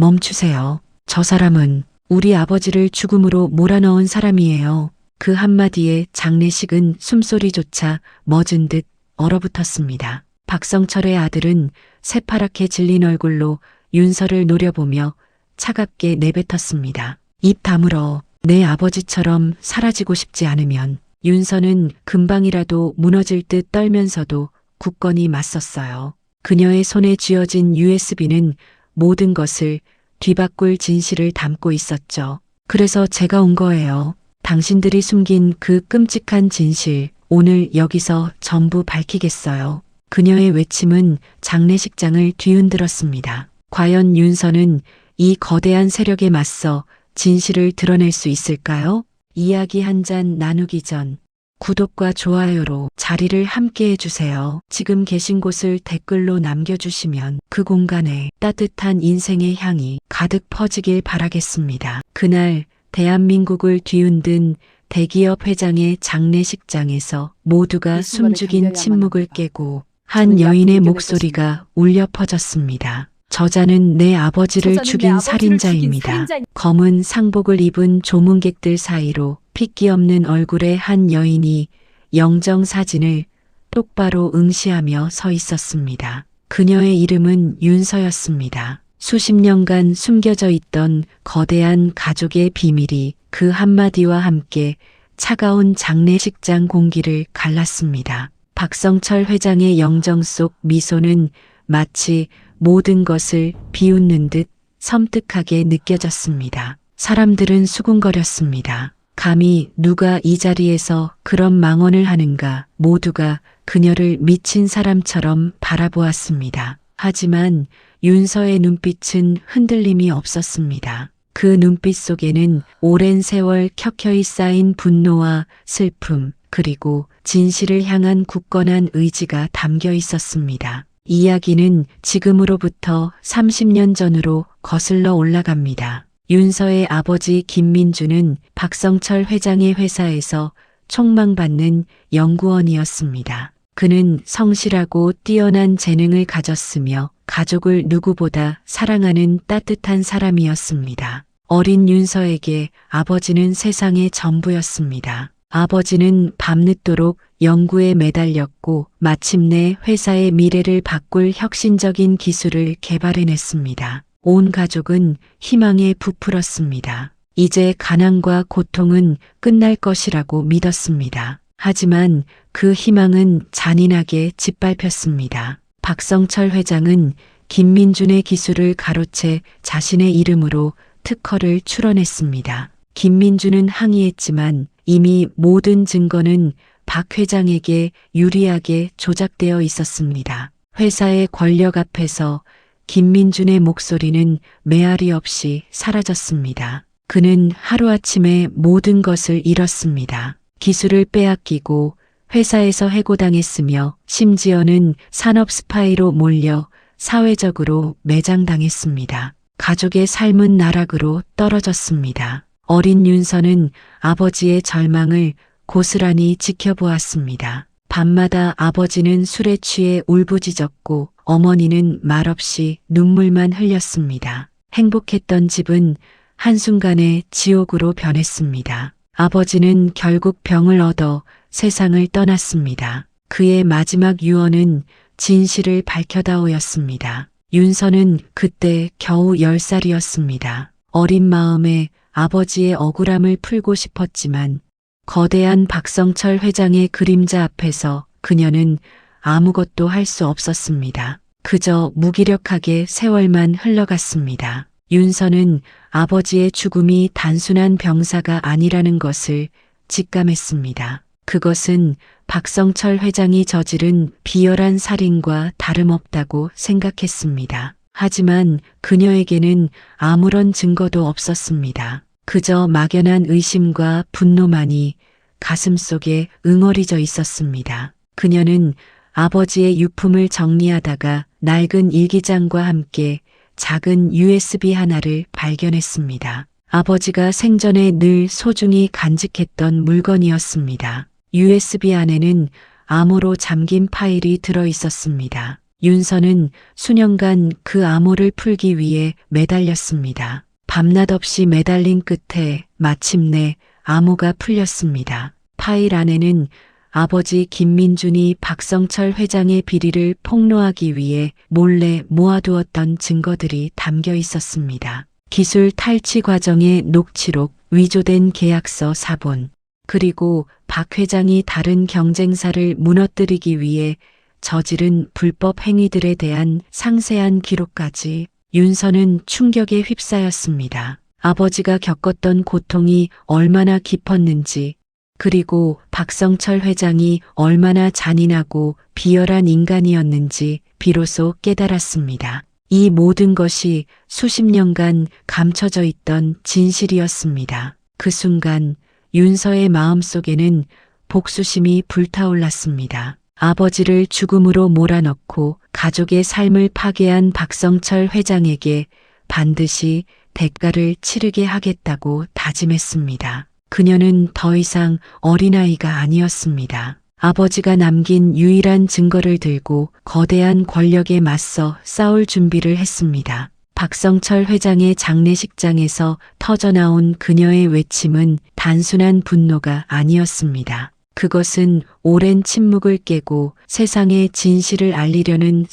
멈추세요. 저 사람은 우리 아버지를 죽음으로 몰아넣은 사람이에요. 그 한마디에 장례식은 숨소리조차 멎은 듯 얼어붙었습니다. 박성철의 아들은 새파랗게 질린 얼굴로 윤서를 노려보며 차갑게 내뱉었습니다. 입 다물어. 내 아버지처럼 사라지고 싶지 않으면. 윤서는 금방이라도 무너질 듯 떨면서도 굳건히 맞섰어요. 그녀의 손에 쥐어진 USB는 모든 것을 뒤바꿀 진실을 담고 있었죠. 그래서 제가 온 거예요. 당신들이 숨긴 그 끔찍한 진실, 오늘 여기서 전부 밝히겠어요. 그녀의 외침은 장례식장을 뒤흔들었습니다. 과연 윤서는 이 거대한 세력에 맞서 진실을 드러낼 수 있을까요? 이야기 한 잔 나누기 전 구독과 좋아요로 자리를 함께 해주세요. 지금 계신 곳을 댓글로 남겨주시면 그 공간에 따뜻한 인생의 향이 가득 퍼지길 바라겠습니다. 그날 대한민국을 뒤흔든 대기업 회장의 장례식장에서 모두가 숨죽인 침묵을 깨고 한 여인의 목소리가 울려 퍼졌습니다. 저자는 내 아버지를 죽인 살인자입니다. 검은 상복을 입은 조문객들 사이로 핏기 없는 얼굴의 한 여인이 영정사진을 똑바로 응시하며 서 있었습니다. 그녀의 이름은 윤서였습니다. 수십 년간 숨겨져 있던 거대한 가족의 비밀이 그 한마디와 함께 차가운 장례식장 공기를 갈랐습니다. 박성철 회장의 영정 속 미소는 마치 모든 것을 비웃는 듯 섬뜩하게 느껴졌습니다. 사람들은 수군거렸습니다. 감히 누가 이 자리에서 그런 망언을 하는가. 모두가 그녀를 미친 사람처럼 바라보았습니다. 하지만 윤서의 눈빛은 흔들림이 없었습니다. 그 눈빛 속에는 오랜 세월 켜켜이 쌓인 분노와 슬픔, 그리고 진실을 향한 굳건한 의지가 담겨 있었습니다. 이야기는 지금으로부터 30년 전으로 거슬러 올라갑니다. 윤서의 아버지 김민주는 박성철 회장의 회사에서 촉망받는 연구원이었습니다. 그는 성실하고 뛰어난 재능을 가졌으며 가족을 누구보다 사랑하는 따뜻한 사람이었습니다. 어린 윤서에게 아버지는 세상의 전부였습니다. 아버지는 밤늦도록 연구에 매달렸고 마침내 회사의 미래를 바꿀 혁신적인 기술을 개발해냈습니다. 온 가족은 희망에 부풀었습니다. 이제 가난과 고통은 끝날 것이라고 믿었습니다. 하지만 그 희망은 잔인하게 짓밟혔습니다. 박성철 회장은 김민준의 기술을 가로채 자신의 이름으로 특허를 출원했습니다. 김민준은 항의했지만 이미 모든 증거는 박 회장에게 유리하게 조작되어 있었습니다. 회사의 권력 앞에서 김민준의 목소리는 메아리 없이 사라졌습니다. 그는 하루아침에 모든 것을 잃었습니다. 기술을 빼앗기고 회사에서 해고당했으며 심지어는 산업 스파이로 몰려 사회적으로 매장당했습니다. 가족의 삶은 나락으로 떨어졌습니다. 어린 윤서는 아버지의 절망을 고스란히 지켜보았습니다. 밤마다 아버지는 술에 취해 울부짖었고 어머니는 말없이 눈물만 흘렸습니다. 행복했던 집은 한순간에 지옥으로 변했습니다. 아버지는 결국 병을 얻어 세상을 떠났습니다. 그의 마지막 유언은 진실을 밝혀다오였습니다. 윤서는 그때 겨우 10살이었습니다. 어린 마음에 아버지의 억울함을 풀고 싶었지만 거대한 박성철 회장의 그림자 앞에서 그녀는 아무것도 할 수 없었습니다. 그저 무기력하게 세월만 흘러갔습니다. 윤서는 아버지의 죽음이 단순한 병사가 아니라는 것을 직감했습니다. 그것은 박성철 회장이 저지른 비열한 살인과 다름없다고 생각했습니다. 하지만 그녀에게는 아무런 증거도 없었습니다. 그저 막연한 의심과 분노만이 가슴속에 응어리져 있었습니다. 그녀는 아버지의 유품을 정리하다가 낡은 일기장과 함께 작은 USB 하나를 발견했습니다. 아버지가 생전에 늘 소중히 간직했던 물건이었습니다. USB 안에는 암호로 잠긴 파일이 들어 있었습니다. 윤서는 수년간 그 암호를 풀기 위해 매달렸습니다. 밤낮 없이 매달린 끝에 마침내 암호가 풀렸습니다. 파일 안에는 아버지 김민준이 박성철 회장의 비리를 폭로하기 위해 몰래 모아두었던 증거들이 담겨 있었습니다. 기술 탈취 과정의 녹취록, 위조된 계약서 사본, 그리고 박 회장이 다른 경쟁사를 무너뜨리기 위해 저지른 불법 행위들에 대한 상세한 기록까지. 윤서는 충격에 휩싸였습니다. 아버지가 겪었던 고통이 얼마나 깊었는지, 그리고 박성철 회장이 얼마나 잔인하고 비열한 인간이었는지 비로소 깨달았습니다. 이 모든 것이 수십 년간 감춰져 있던 진실이었습니다. 그 순간 윤서의 마음속에는 복수심이 불타올랐습니다. 아버지를 죽음으로 몰아넣고 가족의 삶을 파괴한 박성철 회장에게 반드시 대가를 치르게 하겠다고 다짐했습니다. 그녀는 더 이상 어린아이가 아니었습니다. 아버지가 남긴 유일한 증거를 들고 거대한 권력에 맞서 싸울 준비를 했습니다. 박성철 회장의 장례식장에서 터져나온 그녀의 외침은 단순한 분노가 아니었습니다. 그것은 오랜 침묵을 깨고 세상의 진실을 알리려는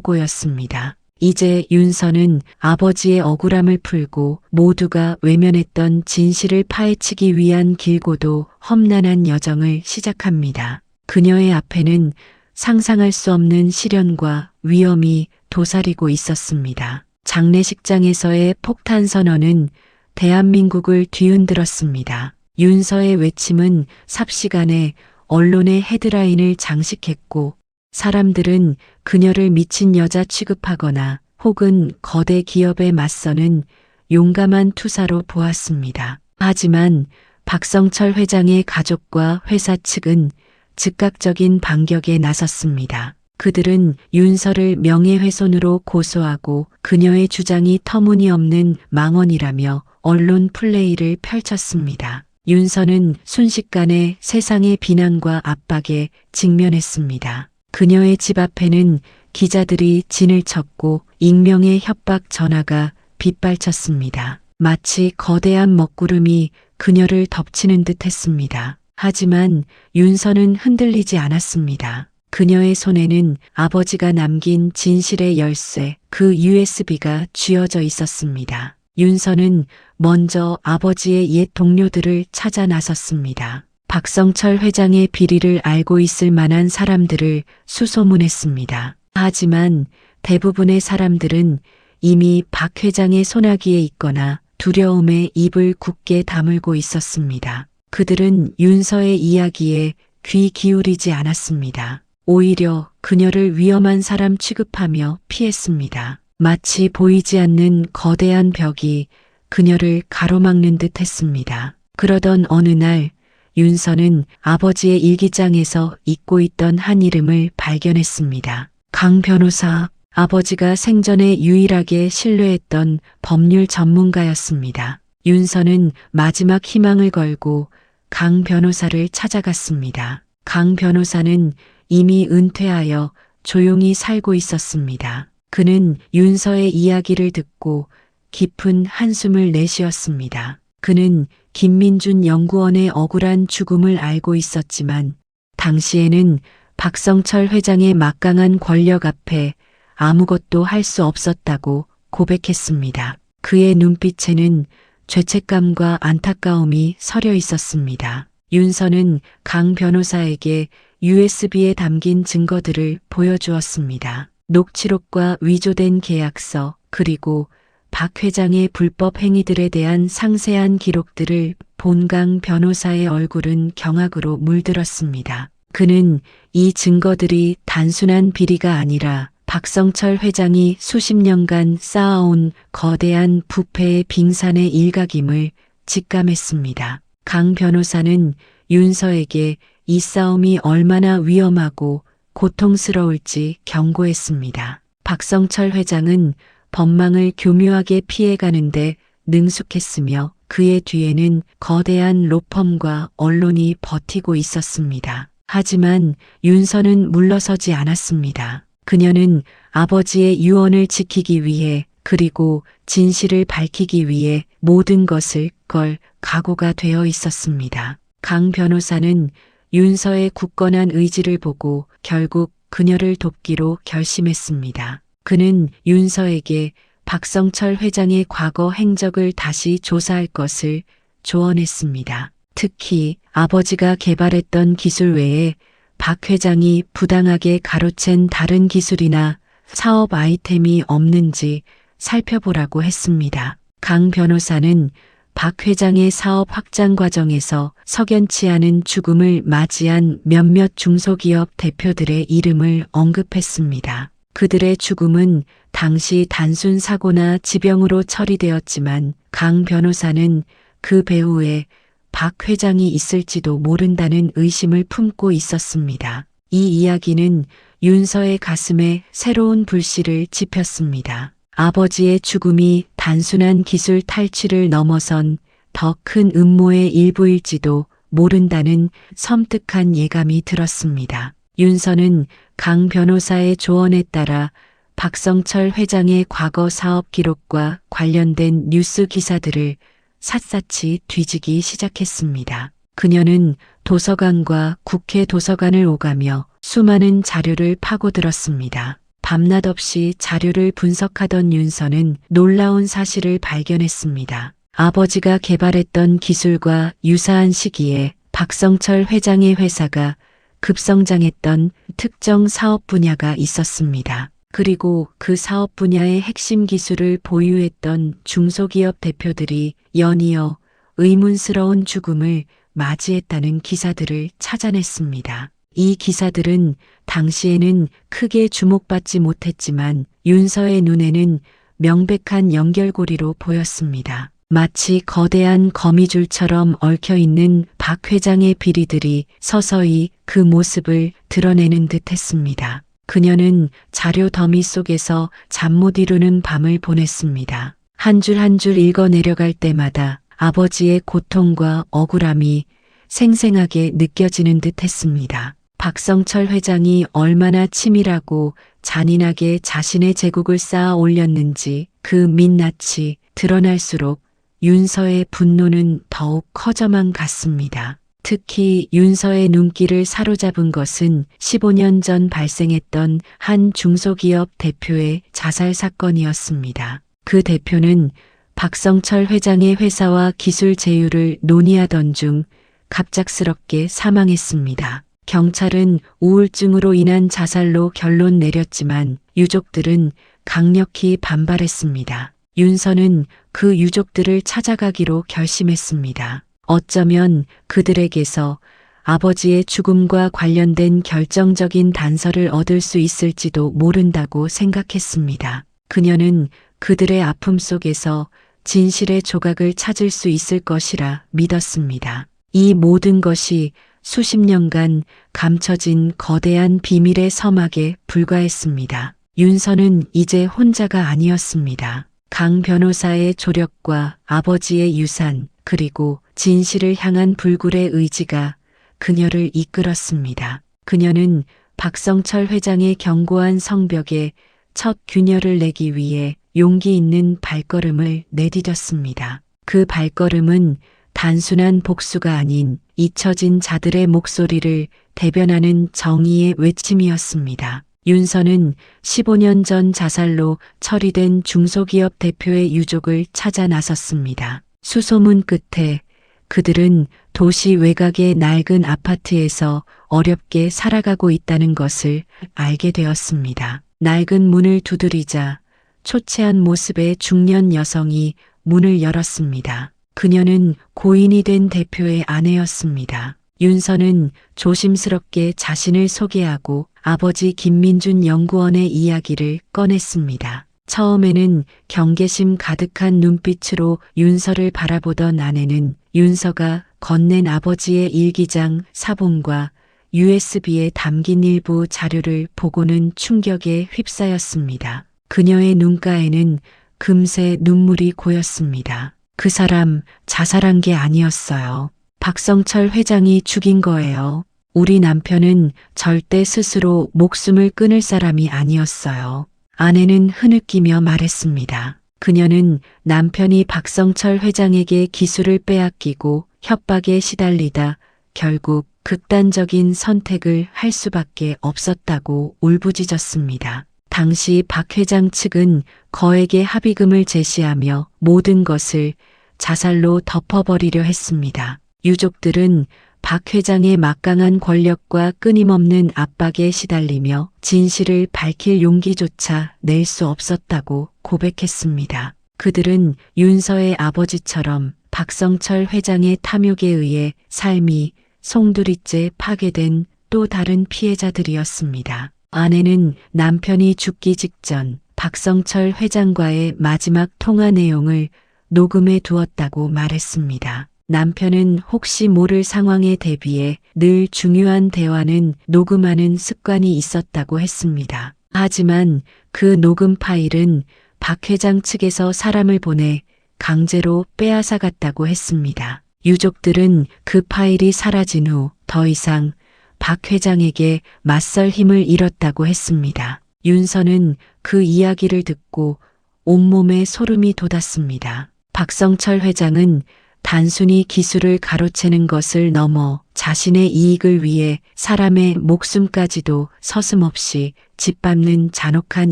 선전포고였습니다. 이제 윤서는 아버지의 억울함을 풀고 모두가 외면했던 진실을 파헤치기 위한 길고도 험난한 여정을 시작합니다. 그녀의 앞에는 상상할 수 없는 시련과 위험이 도사리고 있었습니다. 장례식장에서의 폭탄 선언은 대한민국을 뒤흔들었습니다. 윤서의 외침은 삽시간에 언론의 헤드라인을 장식했고 사람들은 그녀를 미친 여자 취급하거나 혹은 거대 기업에 맞서는 용감한 투사로 보았습니다. 하지만 박성철 회장의 가족과 회사 측은 즉각적인 반격에 나섰습니다. 그들은 윤서를 명예훼손으로 고소하고 그녀의 주장이 터무니없는 망언이라며 언론 플레이를 펼쳤습니다. 윤서는 순식간에 세상의 비난과 압박에 직면했습니다. 그녀의 집 앞에는 기자들이 진을 쳤고 익명의 협박 전화가 빗발쳤습니다. 마치 거대한 먹구름이 그녀를 덮치는 듯 했습니다. 하지만 윤서는 흔들리지 않았습니다. 그녀의 손에는 아버지가 남긴 진실의 열쇠, 그 USB가 쥐어져 있었습니다. 윤서는 먼저 아버지의 옛 동료들을 찾아 나섰습니다. 박성철 회장의 비리를 알고 있을 만한 사람들을 수소문했습니다. 하지만 대부분의 사람들은 이미 박 회장의 손아귀에 있거나 두려움에 입을 굳게 다물고 있었습니다. 그들은 윤서의 이야기에 귀 기울이지 않았습니다. 오히려 그녀를 위험한 사람 취급하며 피했습니다. 마치 보이지 않는 거대한 벽이 그녀를 가로막는 듯 했습니다. 그러던 어느 날 윤서는 아버지의 일기장에서 잊고 있던 한 이름을 발견했습니다. 강 변호사. 아버지가 생전에 유일하게 신뢰했던 법률 전문가였습니다. 윤서는 마지막 희망을 걸고 강 변호사를 찾아갔습니다. 강 변호사는 이미 은퇴하여 조용히 살고 있었습니다. 그는 윤서의 이야기를 듣고 깊은 한숨을 내쉬었습니다. 그는 김민준 연구원의 억울한 죽음을 알고 있었지만 당시에는 박성철 회장의 막강한 권력 앞에 아무것도 할 수 없었다고 고백했습니다. 그의 눈빛에는 죄책감과 안타까움이 서려 있었습니다. 윤서는 강 변호사에게 USB에 담긴 증거들을 보여주었습니다. 녹취록과 위조된 계약서, 그리고 박 회장의 불법 행위들에 대한 상세한 기록들을 본 강 변호사의 얼굴은 경악으로 물들었습니다. 그는 이 증거들이 단순한 비리가 아니라 박성철 회장이 수십 년간 쌓아온 거대한 부패의 빙산의 일각임을 직감했습니다. 강 변호사는 윤서에게 이 싸움이 얼마나 위험하고 고통스러울지 경고했습니다. 박성철 회장은 법망을 교묘하게 피해가는데 능숙했으며 그의 뒤에는 거대한 로펌과 언론이 버티고 있었습니다. 하지만 윤서는 물러서지 않았습니다. 그녀는 아버지의 유언을 지키기 위해 그리고 진실을 밝히기 위해 모든 것을 걸 각오가 되어 있었습니다. 강 변호사는 윤서의 굳건한 의지를 보고 결국 그녀를 돕기로 결심했습니다. 그는 윤서에게 박성철 회장의 과거 행적을 다시 조사할 것을 조언했습니다. 특히 아버지가 개발했던 기술 외에 박 회장이 부당하게 가로챈 다른 기술이나 사업 아이템이 없는지 살펴보라고 했습니다. 강 변호사는 박 회장의 사업 확장 과정에서 석연치 않은 죽음을 맞이한 몇몇 중소기업 대표들의 이름을 언급했습니다. 그들의 죽음은 당시 단순 사고나 지병으로 처리되었지만 강 변호사는 그 배후에 박 회장이 있을지도 모른다는 의심을 품고 있었습니다. 이 이야기는 윤서의 가슴에 새로운 불씨를 지폈습니다. 아버지의 죽음이 단순한 기술 탈취를 넘어선 더 큰 음모의 일부일지도 모른다는 섬뜩한 예감이 들었습니다. 윤서는 강 변호사의 조언에 따라 박성철 회장의 과거 사업 기록과 관련된 뉴스 기사들을 샅샅이 뒤지기 시작했습니다. 그녀는 도서관과 국회 도서관을 오가며 수많은 자료를 파고들었습니다. 밤낮 없이 자료를 분석하던 윤서는 놀라운 사실을 발견했습니다. 아버지가 개발했던 기술과 유사한 시기에 박성철 회장의 회사가 급성장했던 특정 사업 분야가 있었습니다. 그리고 그 사업 분야의 핵심 기술을 보유했던 중소기업 대표들이 연이어 의문스러운 죽음을 맞이했다는 기사들을 찾아냈습니다. 이 기사들은 당시에는 크게 주목받지 못했지만 윤서의 눈에는 명백한 연결고리로 보였습니다. 마치 거대한 거미줄처럼 얽혀있는 박 회장의 비리들이 서서히 그 모습을 드러내는 듯 했습니다. 그녀는 자료 더미 속에서 잠 못 이루는 밤을 보냈습니다. 한 줄 한 줄 읽어 내려갈 때마다 아버지의 고통과 억울함이 생생하게 느껴지는 듯 했습니다. 박성철 회장이 얼마나 치밀하고 잔인하게 자신의 제국을 쌓아 올렸는지 그 민낯이 드러날수록 윤서의 분노는 더욱 커져만 갔습니다. 특히 윤서의 눈길을 사로잡은 것은 15년 전 발생했던 한 중소기업 대표의 자살 사건이었습니다. 그 대표는 박성철 회장의 회사와 기술 제휴를 논의하던 중 갑작스럽게 사망했습니다. 경찰은 우울증으로 인한 자살로 결론 내렸지만 유족들은 강력히 반발했습니다. 윤서는 그 유족들을 찾아가기로 결심했습니다. 어쩌면 그들에게서 아버지의 죽음과 관련된 결정적인 단서를 얻을 수 있을지도 모른다고 생각했습니다. 그녀는 그들의 아픔 속에서 진실의 조각을 찾을 수 있을 것이라 믿었습니다. 이 모든 것이 수십 년간 감춰진 거대한 비밀의 서막에 불과했습니다. 윤서는 이제 혼자가 아니었습니다. 강 변호사의 조력과 아버지의 유산 그리고 진실을 향한 불굴의 의지가 그녀를 이끌었습니다. 그녀는 박성철 회장의 견고한 성벽에 첫 균열을 내기 위해 용기 있는 발걸음을 내디뎠습니다. 그 발걸음은 단순한 복수가 아닌 잊혀진 자들의 목소리를 대변하는 정의의 외침이었습니다. 윤서는 15년 전 자살로 처리된 중소기업 대표의 유족을 찾아 나섰습니다. 수소문 끝에 그들은 도시 외곽의 낡은 아파트에서 어렵게 살아가고 있다는 것을 알게 되었습니다. 낡은 문을 두드리자 초췌한 모습의 중년 여성이 문을 열었습니다. 그녀는 고인이 된 대표의 아내였습니다. 윤서는 조심스럽게 자신을 소개하고 아버지 김민준 연구원의 이야기를 꺼냈습니다. 처음에는 경계심 가득한 눈빛으로 윤서를 바라보던 아내는 윤서가 건넨 아버지의 일기장 사본과 USB에 담긴 일부 자료를 보고는 충격에 휩싸였습니다. 그녀의 눈가에는 금세 눈물이 고였습니다. 그 사람 자살한 게 아니었어요. 박성철 회장이 죽인 거예요. 우리 남편은 절대 스스로 목숨을 끊을 사람이 아니었어요. 아내는 흐느끼며 말했습니다. 그녀는 남편이 박성철 회장에게 기술을 빼앗기고 협박에 시달리다 결국 극단적인 선택을 할 수밖에 없었다고 울부짖었습니다. 당시 박 회장 측은 거액의 합의금을 제시하며 모든 것을 자살로 덮어버리려 했습니다. 유족들은 박 회장의 막강한 권력과 끊임없는 압박에 시달리며 진실을 밝힐 용기조차 낼 수 없었다고 고백했습니다. 그들은 윤서의 아버지처럼 박성철 회장의 탐욕에 의해 삶이 송두리째 파괴된 또 다른 피해자들이었습니다. 아내는 남편이 죽기 직전 박성철 회장과의 마지막 통화 내용을 녹음해 두었다고 말했습니다. 남편은 혹시 모를 상황에 대비해 늘 중요한 대화는 녹음하는 습관이 있었다고 했습니다. 하지만 그 녹음 파일은 박 회장 측에서 사람을 보내 강제로 빼앗아 갔다고 했습니다. 유족들은 그 파일이 사라진 후 더 이상 박 회장에게 맞설 힘을 잃었다고 했습니다. 윤서는 그 이야기를 듣고 온몸에 소름이 돋았습니다. 박성철 회장은 단순히 기술을 가로채는 것을 넘어 자신의 이익을 위해 사람의 목숨까지도 서슴없이 짓밟는 잔혹한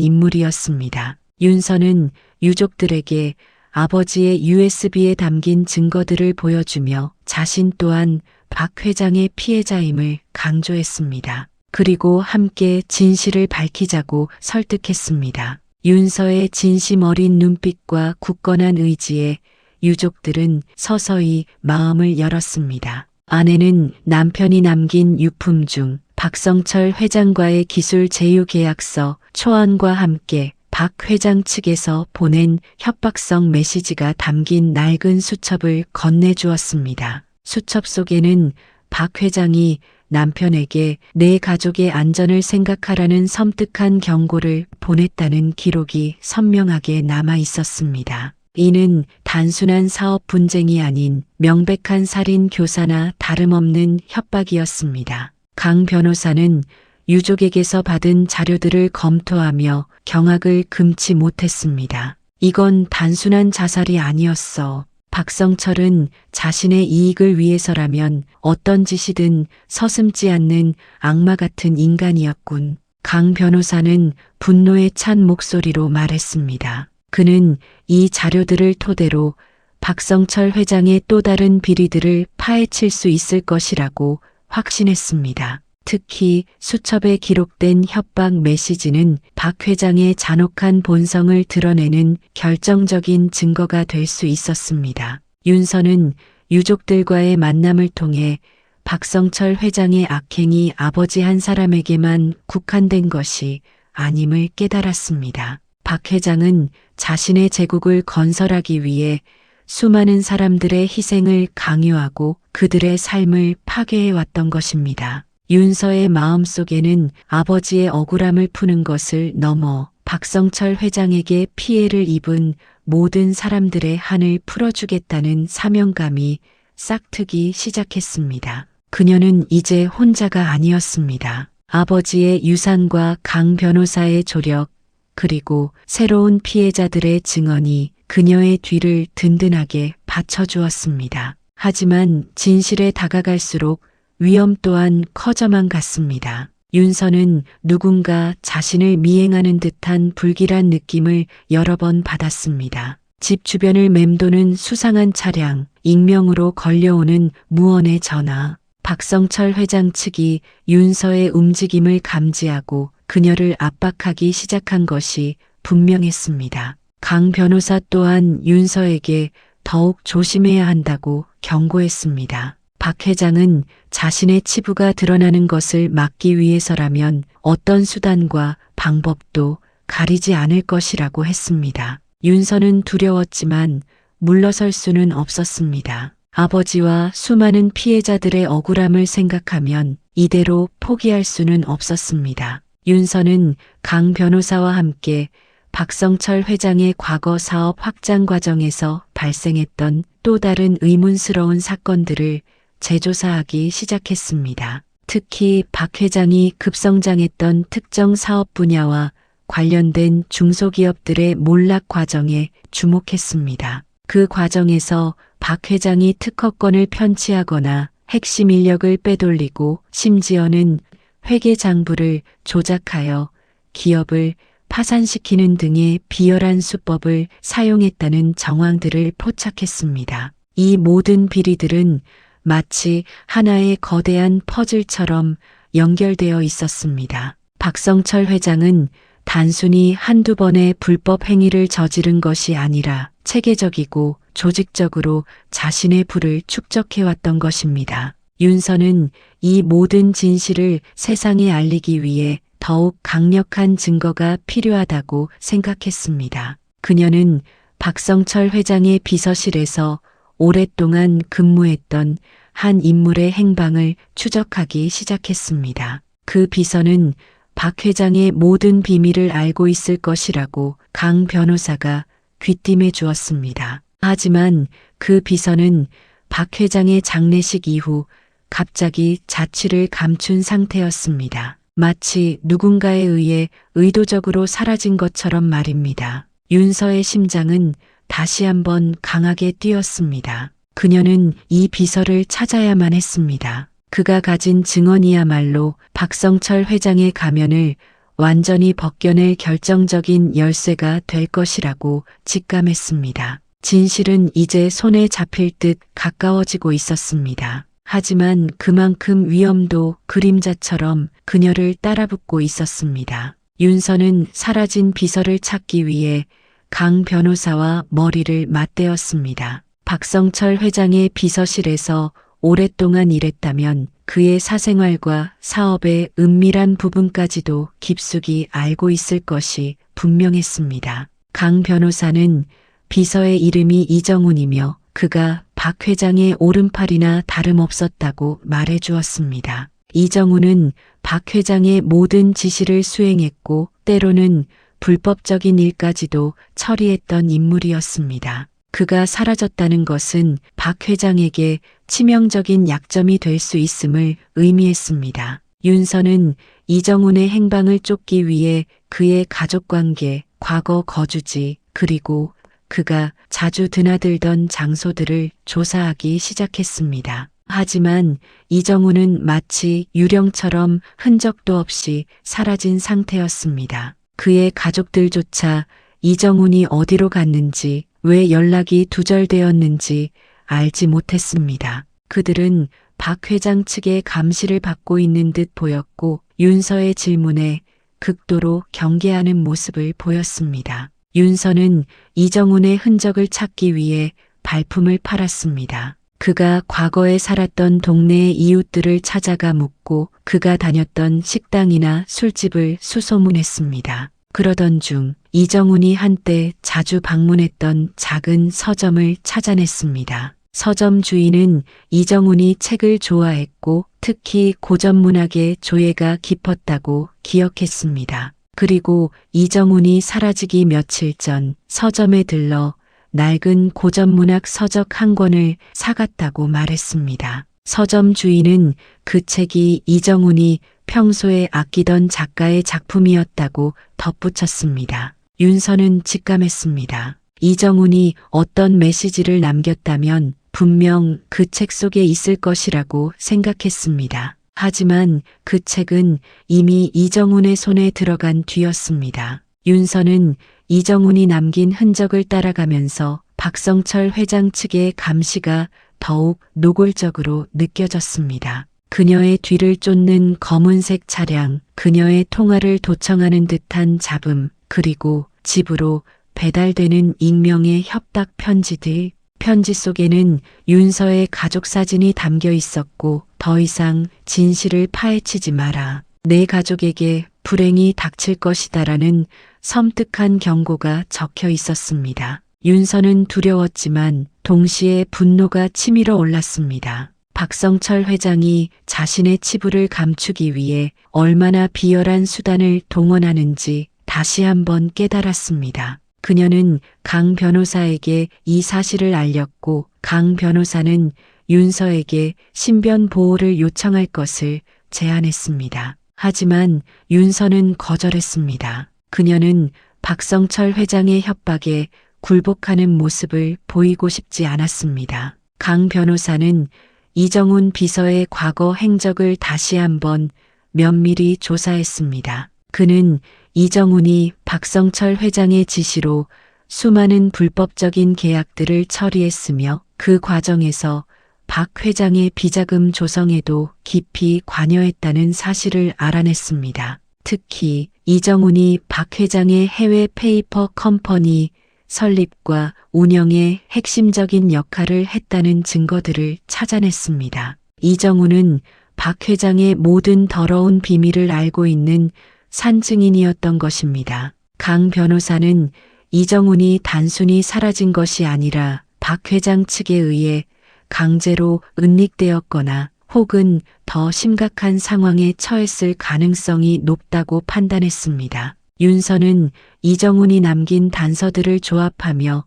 인물이었습니다. 윤서는 유족들에게 아버지의 USB에 담긴 증거들을 보여주며 자신 또한 박 회장의 피해자임을 강조했습니다. 그리고 함께 진실을 밝히자고 설득했습니다. 윤서의 진심 어린 눈빛과 굳건한 의지에 유족들은 서서히 마음을 열었습니다. 아내는 남편이 남긴 유품 중 박성철 회장과의 기술 제휴 계약서 초안과 함께 박 회장 측에서 보낸 협박성 메시지가 담긴 낡은 수첩을 건네주었습니다. 수첩 속에는 박 회장이 남편에게 내 가족의 안전을 생각하라는 섬뜩한 경고를 보냈다는 기록이 선명하게 남아 있었습니다. 이는 단순한 사업 분쟁이 아닌 명백한 살인 교사나 다름없는 협박이었습니다. 강 변호사는 유족에게서 받은 자료들을 검토하며 경악을 금치 못했습니다. 이건 단순한 자살이 아니었어. 박성철은 자신의 이익을 위해서라면 어떤 짓이든 서슴지 않는 악마 같은 인간이었군. 강 변호사는 분노에 찬 목소리로 말했습니다. 그는 이 자료들을 토대로 박성철 회장의 또 다른 비리들을 파헤칠 수 있을 것이라고 확신했습니다. 특히 수첩에 기록된 협박 메시지는 박 회장의 잔혹한 본성을 드러내는 결정적인 증거가 될 수 있었습니다. 윤서는 유족들과의 만남을 통해 박성철 회장의 악행이 아버지 한 사람에게만 국한된 것이 아님을 깨달았습니다. 박 회장은 자신의 제국을 건설하기 위해 수많은 사람들의 희생을 강요하고 그들의 삶을 파괴해왔던 것입니다. 윤서의 마음속에는 아버지의 억울함을 푸는 것을 넘어 박성철 회장에게 피해를 입은 모든 사람들의 한을 풀어주겠다는 사명감이 싹트기 시작했습니다. 그녀는 이제 혼자가 아니었습니다. 아버지의 유산과 강 변호사의 조력, 그리고 새로운 피해자들의 증언이 그녀의 뒤를 든든하게 받쳐주었습니다. 하지만 진실에 다가갈수록 위험 또한 커져만 갔습니다. 윤서는 누군가 자신을 미행하는 듯한 불길한 느낌을 여러 번 받았습니다. 집 주변을 맴도는 수상한 차량, 익명으로 걸려오는 무언의 전화, 박성철 회장 측이 윤서의 움직임을 감지하고 그녀를 압박하기 시작한 것이 분명했습니다. 강 변호사 또한 윤서에게 더욱 조심해야 한다고 경고했습니다. 박 회장은 자신의 치부가 드러나는 것을 막기 위해서라면 어떤 수단과 방법도 가리지 않을 것이라고 했습니다. 윤서는 두려웠지만 물러설 수는 없었습니다. 아버지와 수많은 피해자들의 억울함을 생각하면 이대로 포기할 수는 없었습니다. 윤서는 강 변호사와 함께 박성철 회장의 과거 사업 확장 과정에서 발생했던 또 다른 의문스러운 사건들을 재조사하기 시작했습니다. 특히 박 회장이 급성장했던 특정 사업 분야와 관련된 중소기업들의 몰락 과정에 주목했습니다. 그 과정에서 박 회장이 특허권을 편취하거나 핵심 인력을 빼돌리고 심지어는 회계장부를 조작하여 기업을 파산시키는 등의 비열한 수법을 사용했다는 정황들을 포착했습니다. 이 모든 비리들은 마치 하나의 거대한 퍼즐처럼 연결되어 있었습니다. 박성철 회장은 단순히 한두 번의 불법 행위를 저지른 것이 아니라 체계적이고 조직적으로 자신의 부를 축적해왔던 것입니다. 윤서는 이 모든 진실을 세상에 알리기 위해 더욱 강력한 증거가 필요하다고 생각했습니다. 그녀는 박성철 회장의 비서실에서 오랫동안 근무했던 한 인물의 행방을 추적하기 시작했습니다. 그 비서는 박 회장의 모든 비밀을 알고 있을 것이라고 강 변호사가 귀띔해 주었습니다. 하지만 그 비서는 박 회장의 장례식 이후 갑자기 자취를 감춘 상태였습니다. 마치 누군가에 의해 의도적으로 사라진 것처럼 말입니다. 윤서의 심장은 다시 한번 강하게 뛰었습니다. 그녀는 이 비서를 찾아야만 했습니다. 그가 가진 증언이야말로 박성철 회장의 가면을 완전히 벗겨낼 결정적인 열쇠가 될 것이라고 직감했습니다. 진실은 이제 손에 잡힐 듯 가까워지고 있었습니다. 하지만 그만큼 위험도 그림자처럼 그녀를 따라붙고 있었습니다. 윤서는 사라진 비서를 찾기 위해 강 변호사와 머리를 맞대었습니다. 박성철 회장의 비서실에서 오랫동안 일했다면 그의 사생활과 사업의 은밀한 부분까지도 깊숙이 알고 있을 것이 분명했습니다. 강 변호사는 비서의 이름이 이정훈이며 그가 박 회장의 오른팔이나 다름없었다고 말해 주었습니다. 이정훈은 박 회장의 모든 지시를 수행했고 때로는 불법적인 일까지도 처리했던 인물이었습니다. 그가 사라졌다는 것은 박 회장에게 치명적인 약점이 될 수 있음을 의미했습니다. 윤서는 이정훈의 행방을 쫓기 위해 그의 가족관계, 과거 거주지, 그리고 그가 자주 드나들던 장소들을 조사하기 시작했습니다. 하지만 이정훈은 마치 유령처럼 흔적도 없이 사라진 상태였습니다. 그의 가족들조차 이정훈이 어디로 갔는지, 왜 연락이 두절되었는지 알지 못했습니다. 그들은 박 회장 측의 감시를 받고 있는 듯 보였고 윤서의 질문에 극도로 경계하는 모습을 보였습니다. 윤서는 이정훈의 흔적을 찾기 위해 발품을 팔았습니다. 그가 과거에 살았던 동네의 이웃들을 찾아가 묻고 그가 다녔던 식당이나 술집을 수소문했습니다. 그러던 중 이정훈이 한때 자주 방문했던 작은 서점을 찾아냈습니다. 서점 주인은 이정훈이 책을 좋아했고 특히 고전 문학에 조예가 깊었다고 기억했습니다. 그리고 이정훈이 사라지기 며칠 전 서점에 들러 낡은 고전문학 서적 한 권을 사갔다고 말했습니다. 서점 주인은 그 책이 이정훈이 평소에 아끼던 작가의 작품이었다고 덧붙였습니다. 윤서는 직감했습니다. 이정훈이 어떤 메시지를 남겼다면 분명 그 책 속에 있을 것이라고 생각했습니다. 하지만 그 책은 이미 이정훈의 손에 들어간 뒤였습니다. 윤서는 이정훈이 남긴 흔적을 따라가면서 박성철 회장 측의 감시가 더욱 노골적으로 느껴졌습니다. 그녀의 뒤를 쫓는 검은색 차량, 그녀의 통화를 도청하는 듯한 잡음, 그리고 집으로 배달되는 익명의 협박 편지들. 편지 속에는 윤서의 가족 사진이 담겨 있었고 더 이상 진실을 파헤치지 마라. 내 가족에게 불행이 닥칠 것이다라는 섬뜩한 경고가 적혀 있었습니다. 윤서는 두려웠지만 동시에 분노가 치밀어 올랐습니다. 박성철 회장이 자신의 치부를 감추기 위해 얼마나 비열한 수단을 동원하는지 다시 한번 깨달았습니다. 그녀는 강 변호사에게 이 사실을 알렸고 강 변호사는 윤서에게 신변 보호를 요청할 것을 제안했습니다. 하지만 윤서는 거절했습니다. 그녀는 박성철 회장의 협박에 굴복하는 모습을 보이고 싶지 않았습니다. 강 변호사는 이정훈 비서의 과거 행적을 다시 한번 면밀히 조사했습니다. 그는 이정훈이 박성철 회장의 지시로 수많은 불법적인 계약들을 처리했으며 그 과정에서 박 회장의 비자금 조성에도 깊이 관여했다는 사실을 알아냈습니다. 특히 이정훈이 박 회장의 해외 페이퍼 컴퍼니 설립과 운영에 핵심적인 역할을 했다는 증거들을 찾아냈습니다. 이정훈은 박 회장의 모든 더러운 비밀을 알고 있는 산증인이었던 것입니다. 강 변호사는 이정훈이 단순히 사라진 것이 아니라 박 회장 측에 의해 강제로 은닉되었거나 혹은 더 심각한 상황에 처했을 가능성이 높다고 판단했습니다. 윤서는 이정훈이 남긴 단서들을 조합하며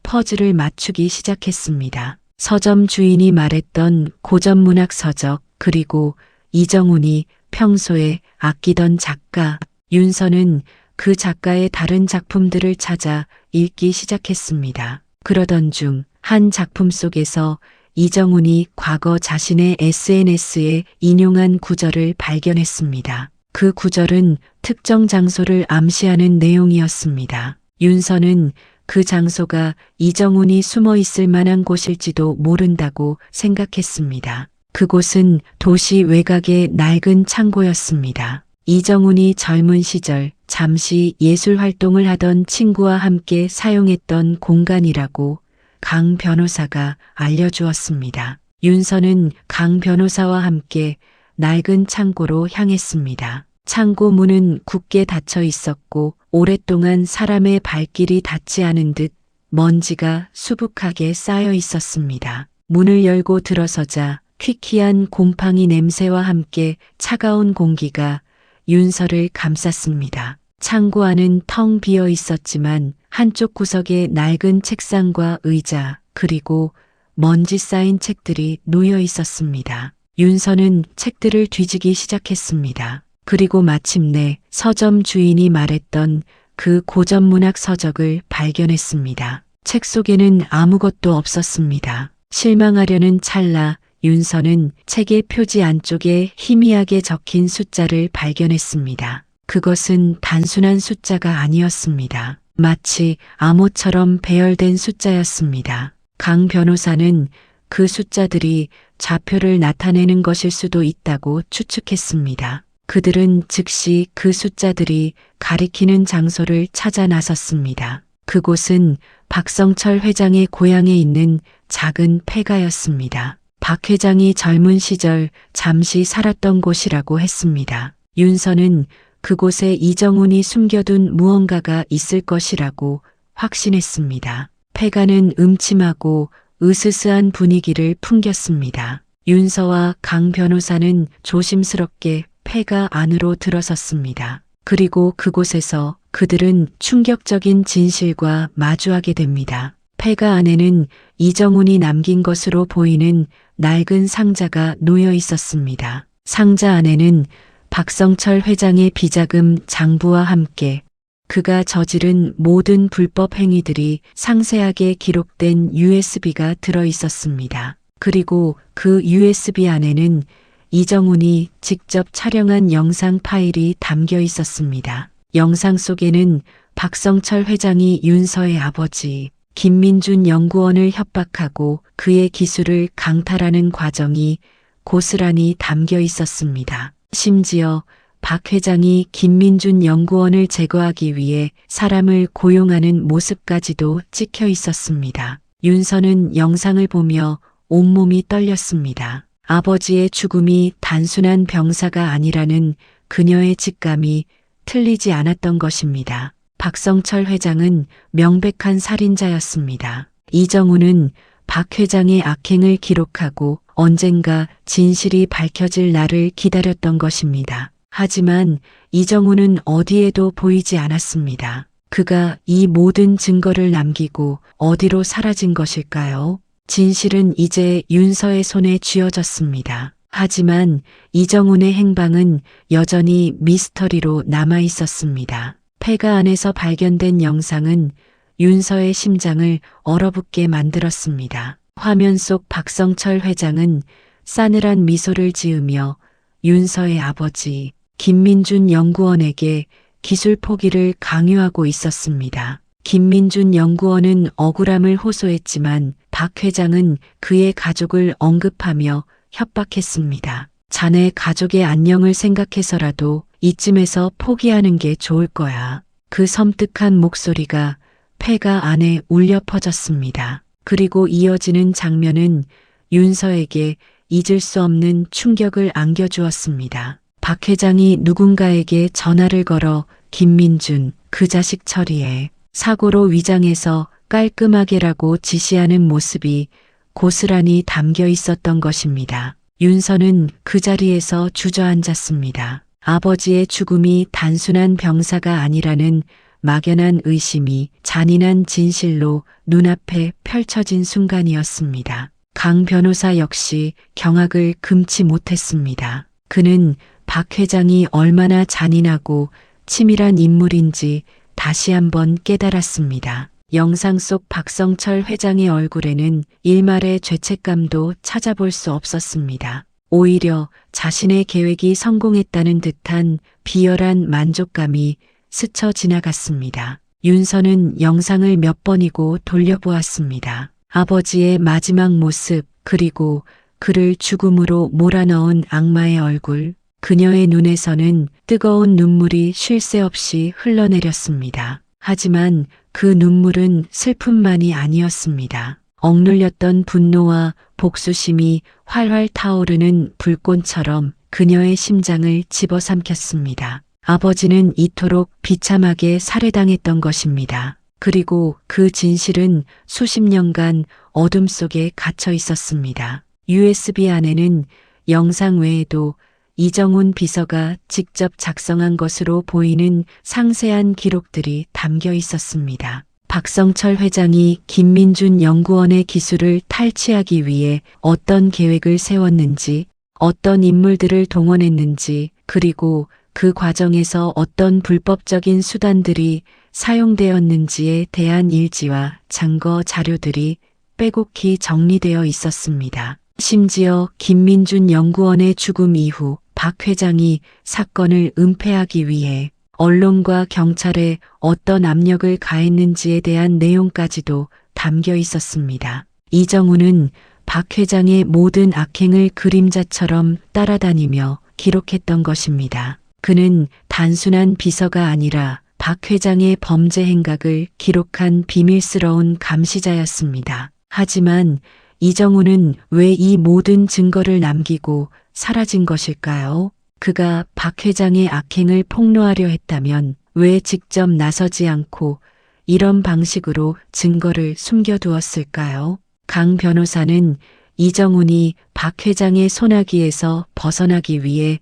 퍼즐을 맞추기 시작했습니다. 서점 주인이 말했던 고전문학 서적, 그리고 이정훈이 평소에 아끼던 작가, 윤서는 그 작가의 다른 작품들을 찾아 읽기 시작했습니다. 그러던 중 한 작품 속에서 이정훈이 과거 자신의 SNS에 인용한 구절을 발견했습니다. 그 구절은 특정 장소를 암시하는 내용이었습니다. 윤서는 그 장소가 이정훈이 숨어 있을 만한 곳일지도 모른다고 생각했습니다. 그곳은 도시 외곽의 낡은 창고였습니다. 이정훈이 젊은 시절 잠시 예술 활동을 하던 친구와 함께 사용했던 공간이라고 강 변호사가 알려주었습니다. 윤서는 강 변호사와 함께 낡은 창고로 향했습니다. 창고 문은 굳게 닫혀 있었고 오랫동안 사람의 발길이 닿지 않은 듯 먼지가 수북하게 쌓여 있었습니다. 문을 열고 들어서자 퀴퀴한 곰팡이 냄새와 함께 차가운 공기가 윤서를 감쌌습니다. 창고 안은 텅 비어 있었지만 한쪽 구석에 낡은 책상과 의자, 그리고 먼지 쌓인 책들이 놓여 있었습니다. 윤서는 책들을 뒤지기 시작했습니다. 그리고 마침내 서점 주인이 말했던 그 고전문학 서적을 발견했습니다. 책 속에는 아무것도 없었습니다. 실망하려는 찰나 윤서는 책의 표지 안쪽에 희미하게 적힌 숫자를 발견했습니다. 그것은 단순한 숫자가 아니었습니다. 마치 암호처럼 배열된 숫자였습니다. 강 변호사는 그 숫자들이 좌표를 나타내는 것일 수도 있다고 추측했습니다. 그들은 즉시 그 숫자들이 가리키는 장소를 찾아 나섰습니다. 그곳은 박성철 회장의 고향에 있는 작은 폐가였습니다. 박 회장이 젊은 시절 잠시 살았던 곳이라고 했습니다. 윤서는 그곳에 이정훈이 숨겨둔 무언가가 있을 것이라고 확신했습니다. 폐가는 음침하고 으스스한 분위기를 풍겼습니다. 윤서와 강 변호사는 조심스럽게 폐가 안으로 들어섰습니다. 그리고 그곳에서 그들은 충격적인 진실과 마주하게 됩니다. 폐가 안에는 이정훈이 남긴 것으로 보이는 낡은 상자가 놓여 있었습니다. 상자 안에는 박성철 회장의 비자금 장부와 함께 그가 저지른 모든 불법 행위들이 상세하게 기록된 USB가 들어 있었습니다. 그리고 그 USB 안에는 이정훈이 직접 촬영한 영상 파일이 담겨 있었습니다. 영상 속에는 박성철 회장이 윤서의 아버지 김민준 연구원을 협박하고 그의 기술을 강탈하는 과정이 고스란히 담겨 있었습니다. 심지어 박 회장이 김민준 연구원을 제거하기 위해 사람을 고용하는 모습까지도 찍혀 있었습니다. 윤서는 영상을 보며 온몸이 떨렸습니다. 아버지의 죽음이 단순한 병사가 아니라는 그녀의 직감이 틀리지 않았던 것입니다. 박성철 회장은 명백한 살인자였습니다. 이정훈은 박 회장의 악행을 기록하고 언젠가 진실이 밝혀질 날을 기다렸던 것입니다. 하지만 이정훈은 어디에도 보이지 않았습니다. 그가 이 모든 증거를 남기고 어디로 사라진 것일까요? 진실은 이제 윤서의 손에 쥐어졌습니다. 하지만 이정훈의 행방은 여전히 미스터리로 남아 있었습니다. 폐가 안에서 발견된 영상은 윤서의 심장을 얼어붙게 만들었습니다. 화면 속 박성철 회장은 싸늘한 미소를 지으며 윤서의 아버지 김민준 연구원에게 기술 포기를 강요하고 있었습니다. 김민준 연구원은 억울함을 호소했지만 박 회장은 그의 가족을 언급하며 협박했습니다. 자네 가족의 안녕을 생각해서라도 이쯤에서 포기하는 게 좋을 거야. 그 섬뜩한 목소리가 폐가 안에 울려 퍼졌습니다. 그리고 이어지는 장면은 윤서에게 잊을 수 없는 충격을 안겨주었습니다. 박 회장이 누군가에게 전화를 걸어 김민준, 그 자식 처리해. 사고로 위장해서 깔끔하게라고 지시하는 모습이 고스란히 담겨 있었던 것입니다. 윤서는 그 자리에서 주저앉았습니다. 아버지의 죽음이 단순한 병사가 아니라는 막연한 의심이 잔인한 진실로 눈앞에 펼쳐진 순간이었습니다. 강 변호사 역시 경악을 금치 못했습니다. 그는 박 회장이 얼마나 잔인하고 치밀한 인물인지 다시 한번 깨달았습니다. 영상 속 박성철 회장의 얼굴에는 일말의 죄책감도 찾아볼 수 없었습니다. 오히려 자신의 계획이 성공했다는 듯한 비열한 만족감이 스쳐 지나갔습니다. 윤서는 영상을 몇 번이고 돌려보았습니다. 아버지의 마지막 모습, 그리고 그를 죽음으로 몰아넣은 악마의 얼굴, 그녀의 눈에서는 뜨거운 눈물이 쉴 새 없이 흘러내렸습니다. 하지만 그 눈물은 슬픔만이 아니었습니다. 억눌렸던 분노와 복수심이 활활 타오르는 불꽃처럼 그녀의 심장을 집어삼켰습니다. 아버지는 이토록 비참하게 살해당했던 것입니다. 그리고 그 진실은 수십 년간 어둠 속에 갇혀 있었습니다. USB 안에는 영상 외에도 이정훈 비서가 직접 작성한 것으로 보이는 상세한 기록들이 담겨 있었습니다. 박성철 회장이 김민준 연구원의 기술을 탈취하기 위해 어떤 계획을 세웠는지, 어떤 인물들을 동원했는지, 그리고 그 과정에서 어떤 불법적인 수단들이 사용되었는지에 대한 일지와 증거 자료들이 빼곡히 정리되어 있었습니다. 심지어 김민준 연구원의 죽음 이후 박 회장이 사건을 은폐하기 위해 언론과 경찰에 어떤 압력을 가했는지에 대한 내용까지도 담겨 있었습니다. 이정훈은 박 회장의 모든 악행을 그림자처럼 따라다니며 기록했던 것입니다. 그는 단순한 비서가 아니라 박 회장의 범죄 행각을 기록한 비밀스러운 감시자였습니다. 하지만 이정훈은 왜 이 모든 증거를 남기고 사라진 것일까요? 그가 박 회장의 악행을 폭로하려 했다면 왜 직접 나서지 않고 이런 방식으로 증거를 숨겨두었을까요? 강 변호사는 이정훈이 박 회장의 손아귀에서 벗어나기 위해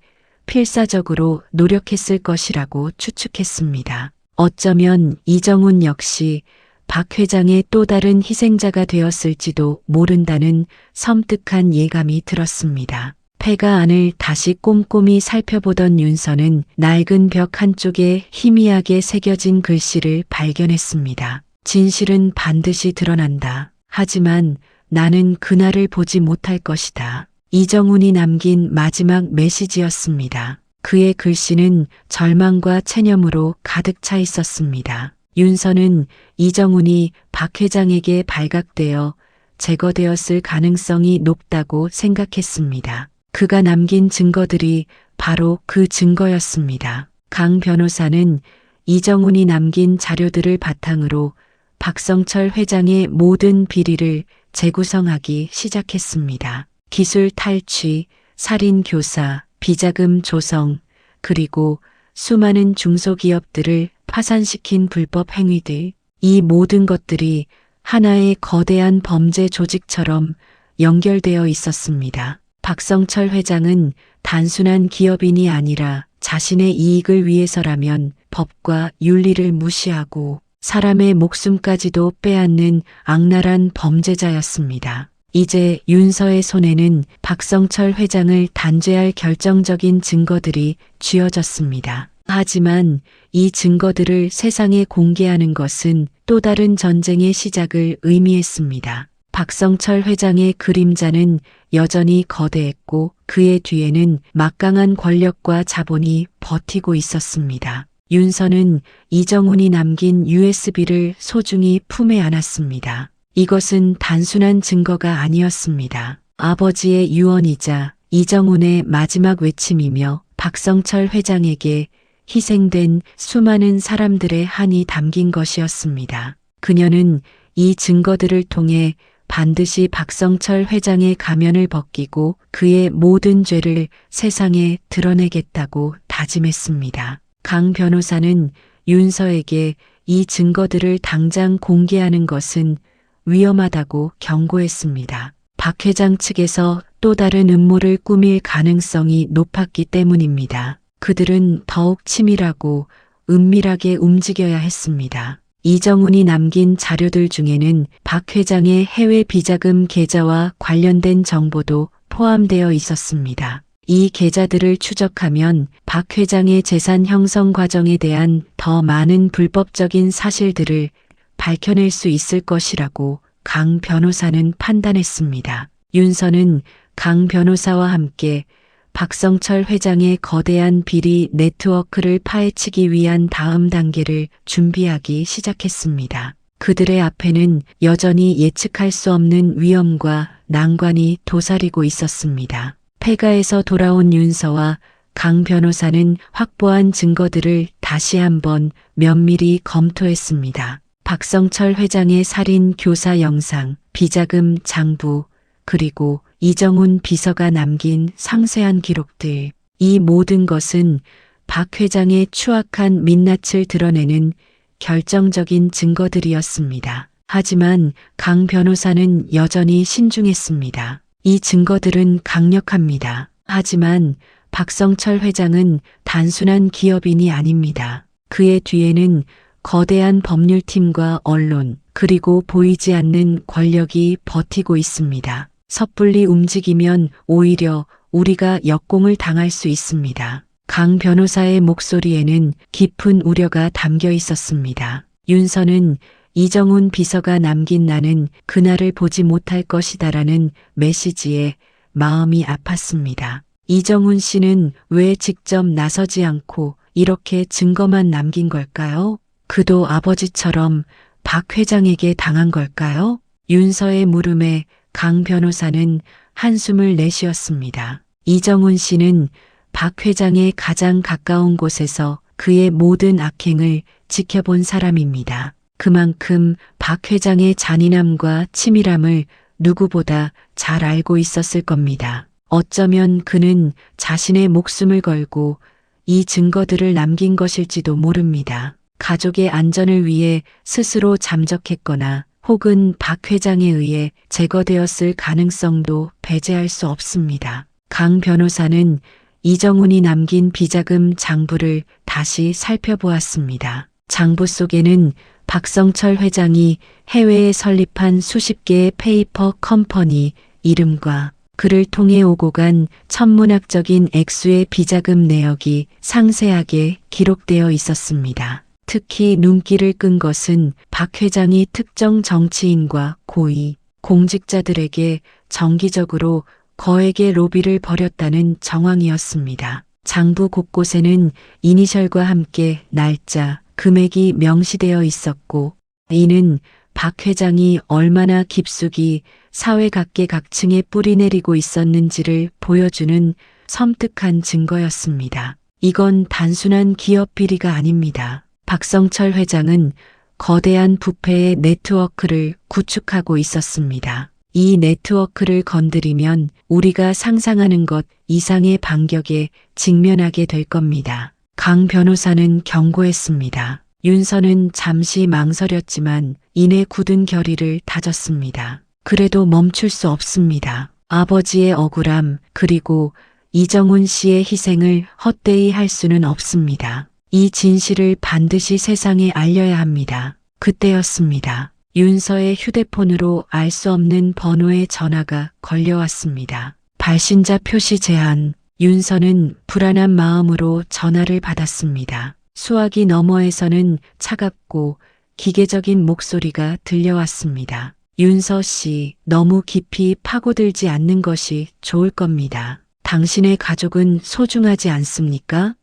필사적으로 노력했을 것이라고 추측했습니다. 어쩌면 이정훈 역시 박 회장의 또 다른 희생자가 되었을지도 모른다는 섬뜩한 예감이 들었습니다. 폐가 안을 다시 꼼꼼히 살펴보던 윤서는 낡은 벽 한쪽에 희미하게 새겨진 글씨를 발견했습니다. 진실은 반드시 드러난다. 하지만 나는 그날을 보지 못할 것이다. 이정훈이 남긴 마지막 메시지였습니다. 그의 글씨는 절망과 체념으로 가득 차 있었습니다. 윤서는 이정훈이 박 회장에게 발각되어 제거되었을 가능성이 높다고 생각했습니다. 그가 남긴 증거들이 바로 그 증거였습니다. 강 변호사는 이정훈이 남긴 자료들을 바탕으로 박성철 회장의 모든 비리를 재구성하기 시작했습니다. 기술 탈취, 살인 교사, 비자금 조성, 그리고 수많은 중소기업들을 파산시킨 불법 행위들, 이 모든 것들이 하나의 거대한 범죄 조직처럼 연결되어 있었습니다. 박성철 회장은 단순한 기업인이 아니라 자신의 이익을 위해서라면 법과 윤리를 무시하고 사람의 목숨까지도 빼앗는 악랄한 범죄자였습니다. 이제 윤서의 손에는 박성철 회장을 단죄할 결정적인 증거들이 쥐어졌습니다. 하지만 이 증거들을 세상에 공개하는 것은 또 다른 전쟁의 시작을 의미했습니다. 박성철 회장의 그림자는 여전히 거대했고 그의 뒤에는 막강한 권력과 자본이 버티고 있었습니다. 윤서는 이정훈이 남긴 USB를 소중히 품에 안았습니다. 이것은 단순한 증거가 아니었습니다. 아버지의 유언이자 이정훈의 마지막 외침이며 박성철 회장에게 희생된 수많은 사람들의 한이 담긴 것이었습니다. 그녀는 이 증거들을 통해 반드시 박성철 회장의 가면을 벗기고 그의 모든 죄를 세상에 드러내겠다고 다짐했습니다. 강 변호사는 윤서에게 이 증거들을 당장 공개하는 것은 위험하다고 경고했습니다. 박 회장 측에서 또 다른 음모를 꾸밀 가능성이 높았기 때문입니다. 그들은 더욱 치밀하고 은밀하게 움직여야 했습니다. 이정훈이 남긴 자료들 중에는 박 회장의 해외 비자금 계좌와 관련된 정보도 포함되어 있었습니다. 이 계좌들을 추적하면 박 회장의 재산 형성 과정에 대한 더 많은 불법적인 사실들을 밝혀낼 수 있을 것이라고 강 변호사는 판단했습니다. 윤서는 강 변호사와 함께 박성철 회장의 거대한 비리 네트워크를 파헤치기 위한 다음 단계를 준비하기 시작했습니다. 그들의 앞에는 여전히 예측할 수 없는 위험과 난관이 도사리고 있었습니다. 폐가에서 돌아온 윤서와 강 변호사는 확보한 증거들을 다시 한번 면밀히 검토했습니다. 박성철 회장의 살인 교사 영상, 비자금 장부, 그리고 이정훈 비서가 남긴 상세한 기록들. 이 모든 것은 박 회장의 추악한 민낯을 드러내는 결정적인 증거들이었습니다. 하지만 강 변호사는 여전히 신중했습니다. 이 증거들은 강력합니다. 하지만 박성철 회장은 단순한 기업인이 아닙니다. 그의 뒤에는 거대한 법률팀과 언론, 그리고 보이지 않는 권력이 버티고 있습니다. 섣불리 움직이면 오히려 우리가 역공을 당할 수 있습니다. 강 변호사의 목소리에는 깊은 우려가 담겨 있었습니다. 윤서는 이정훈 비서가 남긴 나는 그날을 보지 못할 것이다라는 메시지에 마음이 아팠습니다. 이정훈 씨는 왜 직접 나서지 않고 이렇게 증거만 남긴 걸까요? 그도 아버지처럼 박 회장에게 당한 걸까요? 윤서의 물음에 강 변호사는 한숨을 내쉬었습니다. 이정훈 씨는 박 회장의 가장 가까운 곳에서 그의 모든 악행을 지켜본 사람입니다. 그만큼 박 회장의 잔인함과 치밀함을 누구보다 잘 알고 있었을 겁니다. 어쩌면 그는 자신의 목숨을 걸고 이 증거들을 남긴 것일지도 모릅니다. 가족의 안전을 위해 스스로 잠적했거나 혹은 박 회장에 의해 제거되었을 가능성도 배제할 수 없습니다. 강 변호사는 이정훈이 남긴 비자금 장부를 다시 살펴보았습니다. 장부 속에는 박성철 회장이 해외에 설립한 수십 개의 페이퍼 컴퍼니 이름과 그를 통해 오고 간 천문학적인 액수의 비자금 내역이 상세하게 기록되어 있었습니다. 특히 눈길을 끈 것은 박 회장이 특정 정치인과 고위, 공직자들에게 정기적으로 거액의 로비를 벌였다는 정황이었습니다. 장부 곳곳에는 이니셜과 함께 날짜, 금액이 명시되어 있었고 이는 박 회장이 얼마나 깊숙이 사회 각계각층에 뿌리내리고 있었는지를 보여주는 섬뜩한 증거였습니다. 이건 단순한 기업 비리가 아닙니다. 박성철 회장은 거대한 부패의 네트워크를 구축하고 있었습니다. 이 네트워크를 건드리면 우리가 상상하는 것 이상의 반격에 직면하게 될 겁니다. 강 변호사는 경고했습니다. 윤서는 잠시 망설였지만 이내 굳은 결의를 다졌습니다. 그래도 멈출 수 없습니다. 아버지의 억울함 그리고 이정훈 씨의 희생을 헛되이 할 수는 없습니다. 이 진실을 반드시 세상에 알려야 합니다. 그때였습니다. 윤서의 휴대폰으로 알 수 없는 번호의 전화가 걸려왔습니다. 발신자 표시 제한. 윤서는 불안한 마음으로 전화를 받았습니다. 수화기 너머에서는 차갑고 기계적인 목소리가 들려왔습니다. 윤서 씨, 너무 깊이 파고들지 않는 것이 좋을 겁니다. 당신의 가족은 소중하지 않습니까?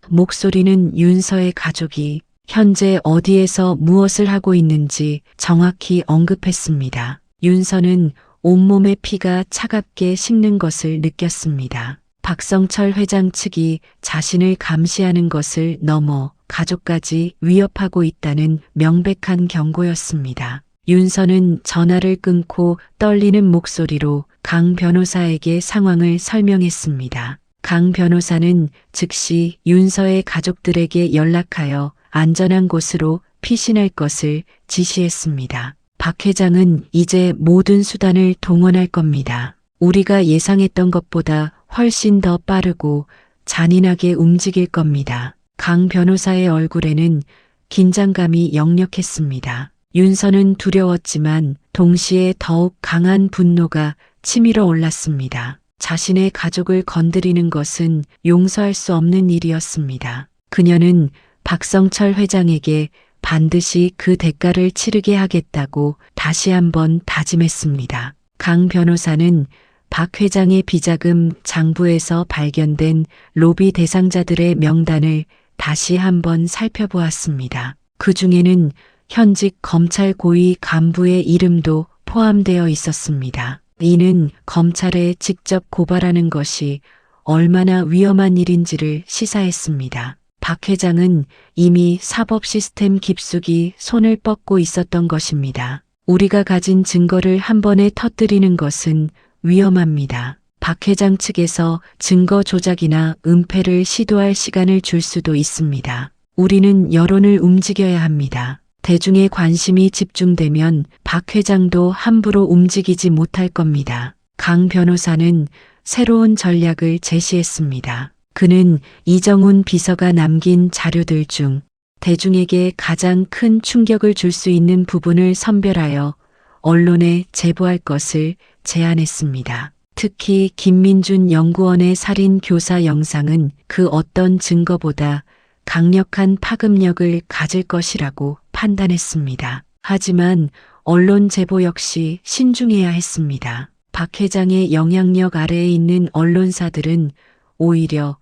목소리는 윤서의 가족이 현재 어디에서 무엇을 하고 있는지 정확히 언급했습니다. 윤서는 온몸의 피가 차갑게 식는 것을 느꼈습니다. 박성철 회장 측이 자신을 감시하는 것을 넘어 가족까지 위협하고 있다는 명백한 경고였습니다. 윤서는 전화를 끊고 떨리는 목소리로 강 변호사에게 상황을 설명했습니다. 강 변호사는 즉시 윤서의 가족들에게 연락하여 안전한 곳으로 피신할 것을 지시했습니다. 박 회장은 이제 모든 수단을 동원할 겁니다. 우리가 예상했던 것보다 훨씬 더 빠르고 잔인하게 움직일 겁니다. 강 변호사의 얼굴에는 긴장감이 역력했습니다. 윤서는 두려웠지만 동시에 더욱 강한 분노가 치밀어 올랐습니다. 자신의 가족을 건드리는 것은 용서할 수 없는 일이었습니다. 그녀는 박성철 회장에게 반드시 그 대가를 치르게 하겠다고 다시 한번 다짐했습니다. 강 변호사는 박 회장의 비자금 장부에서 발견된 로비 대상자들의 명단을 다시 한번 살펴보았습니다. 그 중에는 현직 검찰 고위 간부의 이름도 포함되어 있었습니다. 이는 검찰에 직접 고발하는 것이 얼마나 위험한 일인지를 시사했습니다. 박 회장은 이미 사법 시스템 깊숙이 손을 뻗고 있었던 것입니다. 우리가 가진 증거를 한 번에 터뜨리는 것은 위험합니다. 박 회장 측에서 증거 조작이나 은폐를 시도할 시간을 줄 수도 있습니다. 우리는 여론을 움직여야 합니다. 대중의 관심이 집중되면 박 회장도 함부로 움직이지 못할 겁니다. 강 변호사는 새로운 전략을 제시했습니다. 그는 이정훈 비서가 남긴 자료들 중 대중에게 가장 큰 충격을 줄 수 있는 부분을 선별하여 언론에 제보할 것을 제안했습니다. 특히 김민준 연구원의 살인 교사 영상은 그 어떤 증거보다 강력한 파급력을 가질 것이라고 판단했습니다. 하지만 언론 제보 역시 신중해야 했습니다. 박 회장의 영향력 아래에 있는 언론사들은 오히려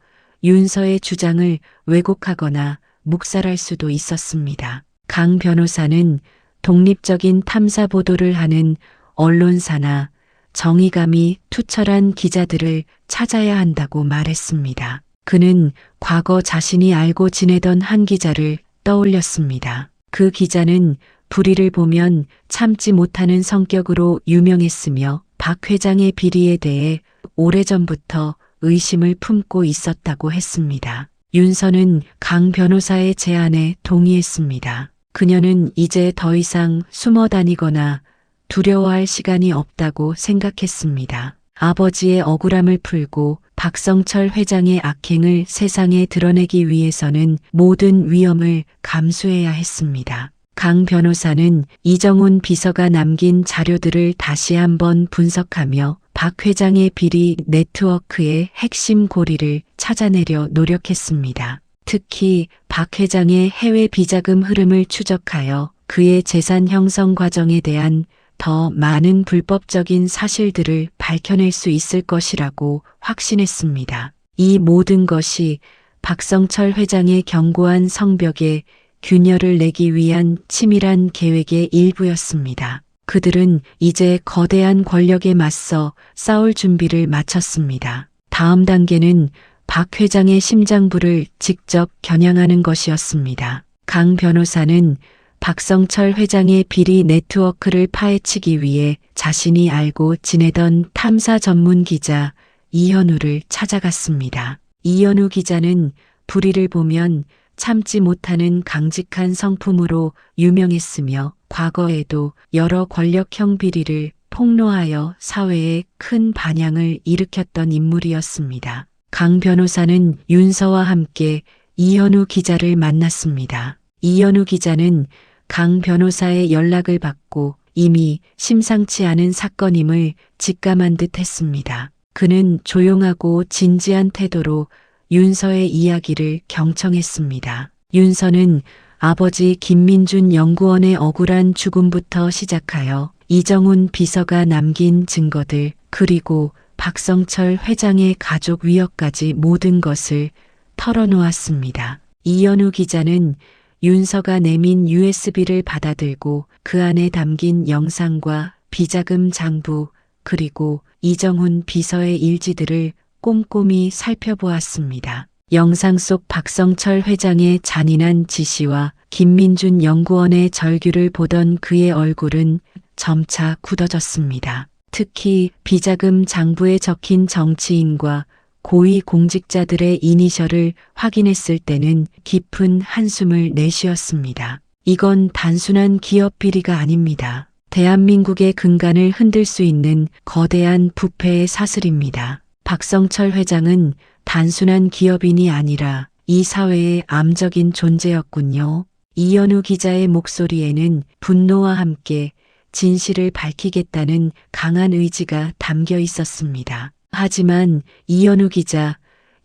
윤서의 주장을 왜곡하거나 묵살할 수도 있었습니다. 강 변호사는 독립적인 탐사 보도를 하는 언론사나 정의감이 투철한 기자들을 찾아야 한다고 말했습니다. 그는 과거 자신이 알고 지내던 한 기자를 떠올렸습니다. 그 기자는 불의를 보면 참지 못하는 성격으로 유명했으며 박 회장의 비리에 대해 오래전부터 의심을 품고 있었다고 했습니다. 윤서는 강 변호사의 제안에 동의했습니다. 그녀는 이제 더 이상 숨어 다니거나 두려워할 시간이 없다고 생각했습니다. 아버지의 억울함을 풀고 박성철 회장의 악행을 세상에 드러내기 위해서는 모든 위험을 감수해야 했습니다. 강 변호사는 이정훈 비서가 남긴 자료들을 다시 한번 분석하며 박 회장의 비리 네트워크의 핵심 고리를 찾아내려 노력했습니다. 특히 박 회장의 해외 비자금 흐름을 추적하여 그의 재산 형성 과정에 대한 더 많은 불법적인 사실들을 밝혀낼 수 있을 것이라고 확신했습니다. 이 모든 것이 박성철 회장의 견고한 성벽에 균열을 내기 위한 치밀한 계획의 일부였습니다. 그들은 이제 거대한 권력에 맞서 싸울 준비를 마쳤습니다. 다음 단계는 박 회장의 심장부를 직접 겨냥하는 것이었습니다. 강 변호사는 박성철 회장의 비리 네트워크를 파헤치기 위해 자신이 알고 지내던 탐사 전문 기자 이현우를 찾아갔습니다. 이현우 기자는 불의를 보면 참지 못하는 강직한 성품으로 유명했으며 과거에도 여러 권력형 비리를 폭로하여 사회에 큰 반향을 일으켰던 인물이었습니다. 강 변호사는 윤서와 함께 이현우 기자를 만났습니다. 이현우 기자는 강 변호사의 연락을 받고 이미 심상치 않은 사건임을 직감한 듯 했습니다. 그는 조용하고 진지한 태도로 윤서의 이야기를 경청했습니다. 윤서는 아버지 김민준 연구원의 억울한 죽음부터 시작하여 이정훈 비서가 남긴 증거들, 그리고 박성철 회장의 가족 위협까지 모든 것을 털어놓았습니다. 이현우 기자는 윤서가 내민 USB를 받아들고 그 안에 담긴 영상과 비자금 장부, 그리고 이정훈 비서의 일지들을 꼼꼼히 살펴보았습니다. 영상 속 박성철 회장의 잔인한 지시와 김민준 연구원의 절규를 보던 그의 얼굴은 점차 굳어졌습니다. 특히 비자금 장부에 적힌 정치인과 고위 공직자들의 이니셜을 확인했을 때는 깊은 한숨을 내쉬었습니다. 이건 단순한 기업 비리가 아닙니다. 대한민국의 근간을 흔들 수 있는 거대한 부패의 사슬입니다. 박성철 회장은 단순한 기업인이 아니라 이 사회의 암적인 존재였군요. 이현우 기자의 목소리에는 분노와 함께 진실을 밝히겠다는 강한 의지가 담겨 있었습니다. 하지만 이현우 기자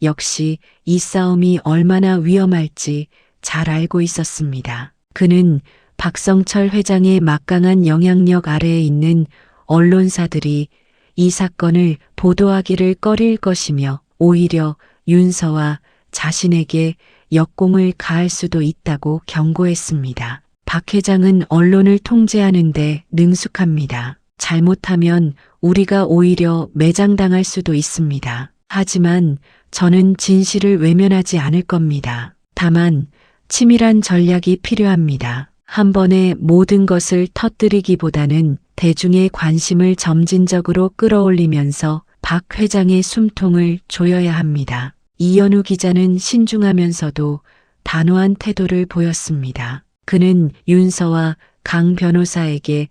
역시 이 싸움이 얼마나 위험할지 잘 알고 있었습니다. 그는 박성철 회장의 막강한 영향력 아래에 있는 언론사들이 이 사건을 보도하기를 꺼릴 것이며 오히려 윤서와 자신에게 역공을 가할 수도 있다고 경고했습니다. 박 회장은 언론을 통제하는데 능숙합니다. 잘못하면 우리가 오히려 매장당할 수도 있습니다. 하지만 저는 진실을 외면하지 않을 겁니다. 다만 치밀한 전략이 필요합니다. 한 번에 모든 것을 터뜨리기보다는 대중의 관심을 점진적으로 끌어올리면서 박 회장의 숨통을 조여야 합니다. 이현우 기자는 신중하면서도 단호한 태도를 보였습니다. 그는 윤서와 강 변호사에게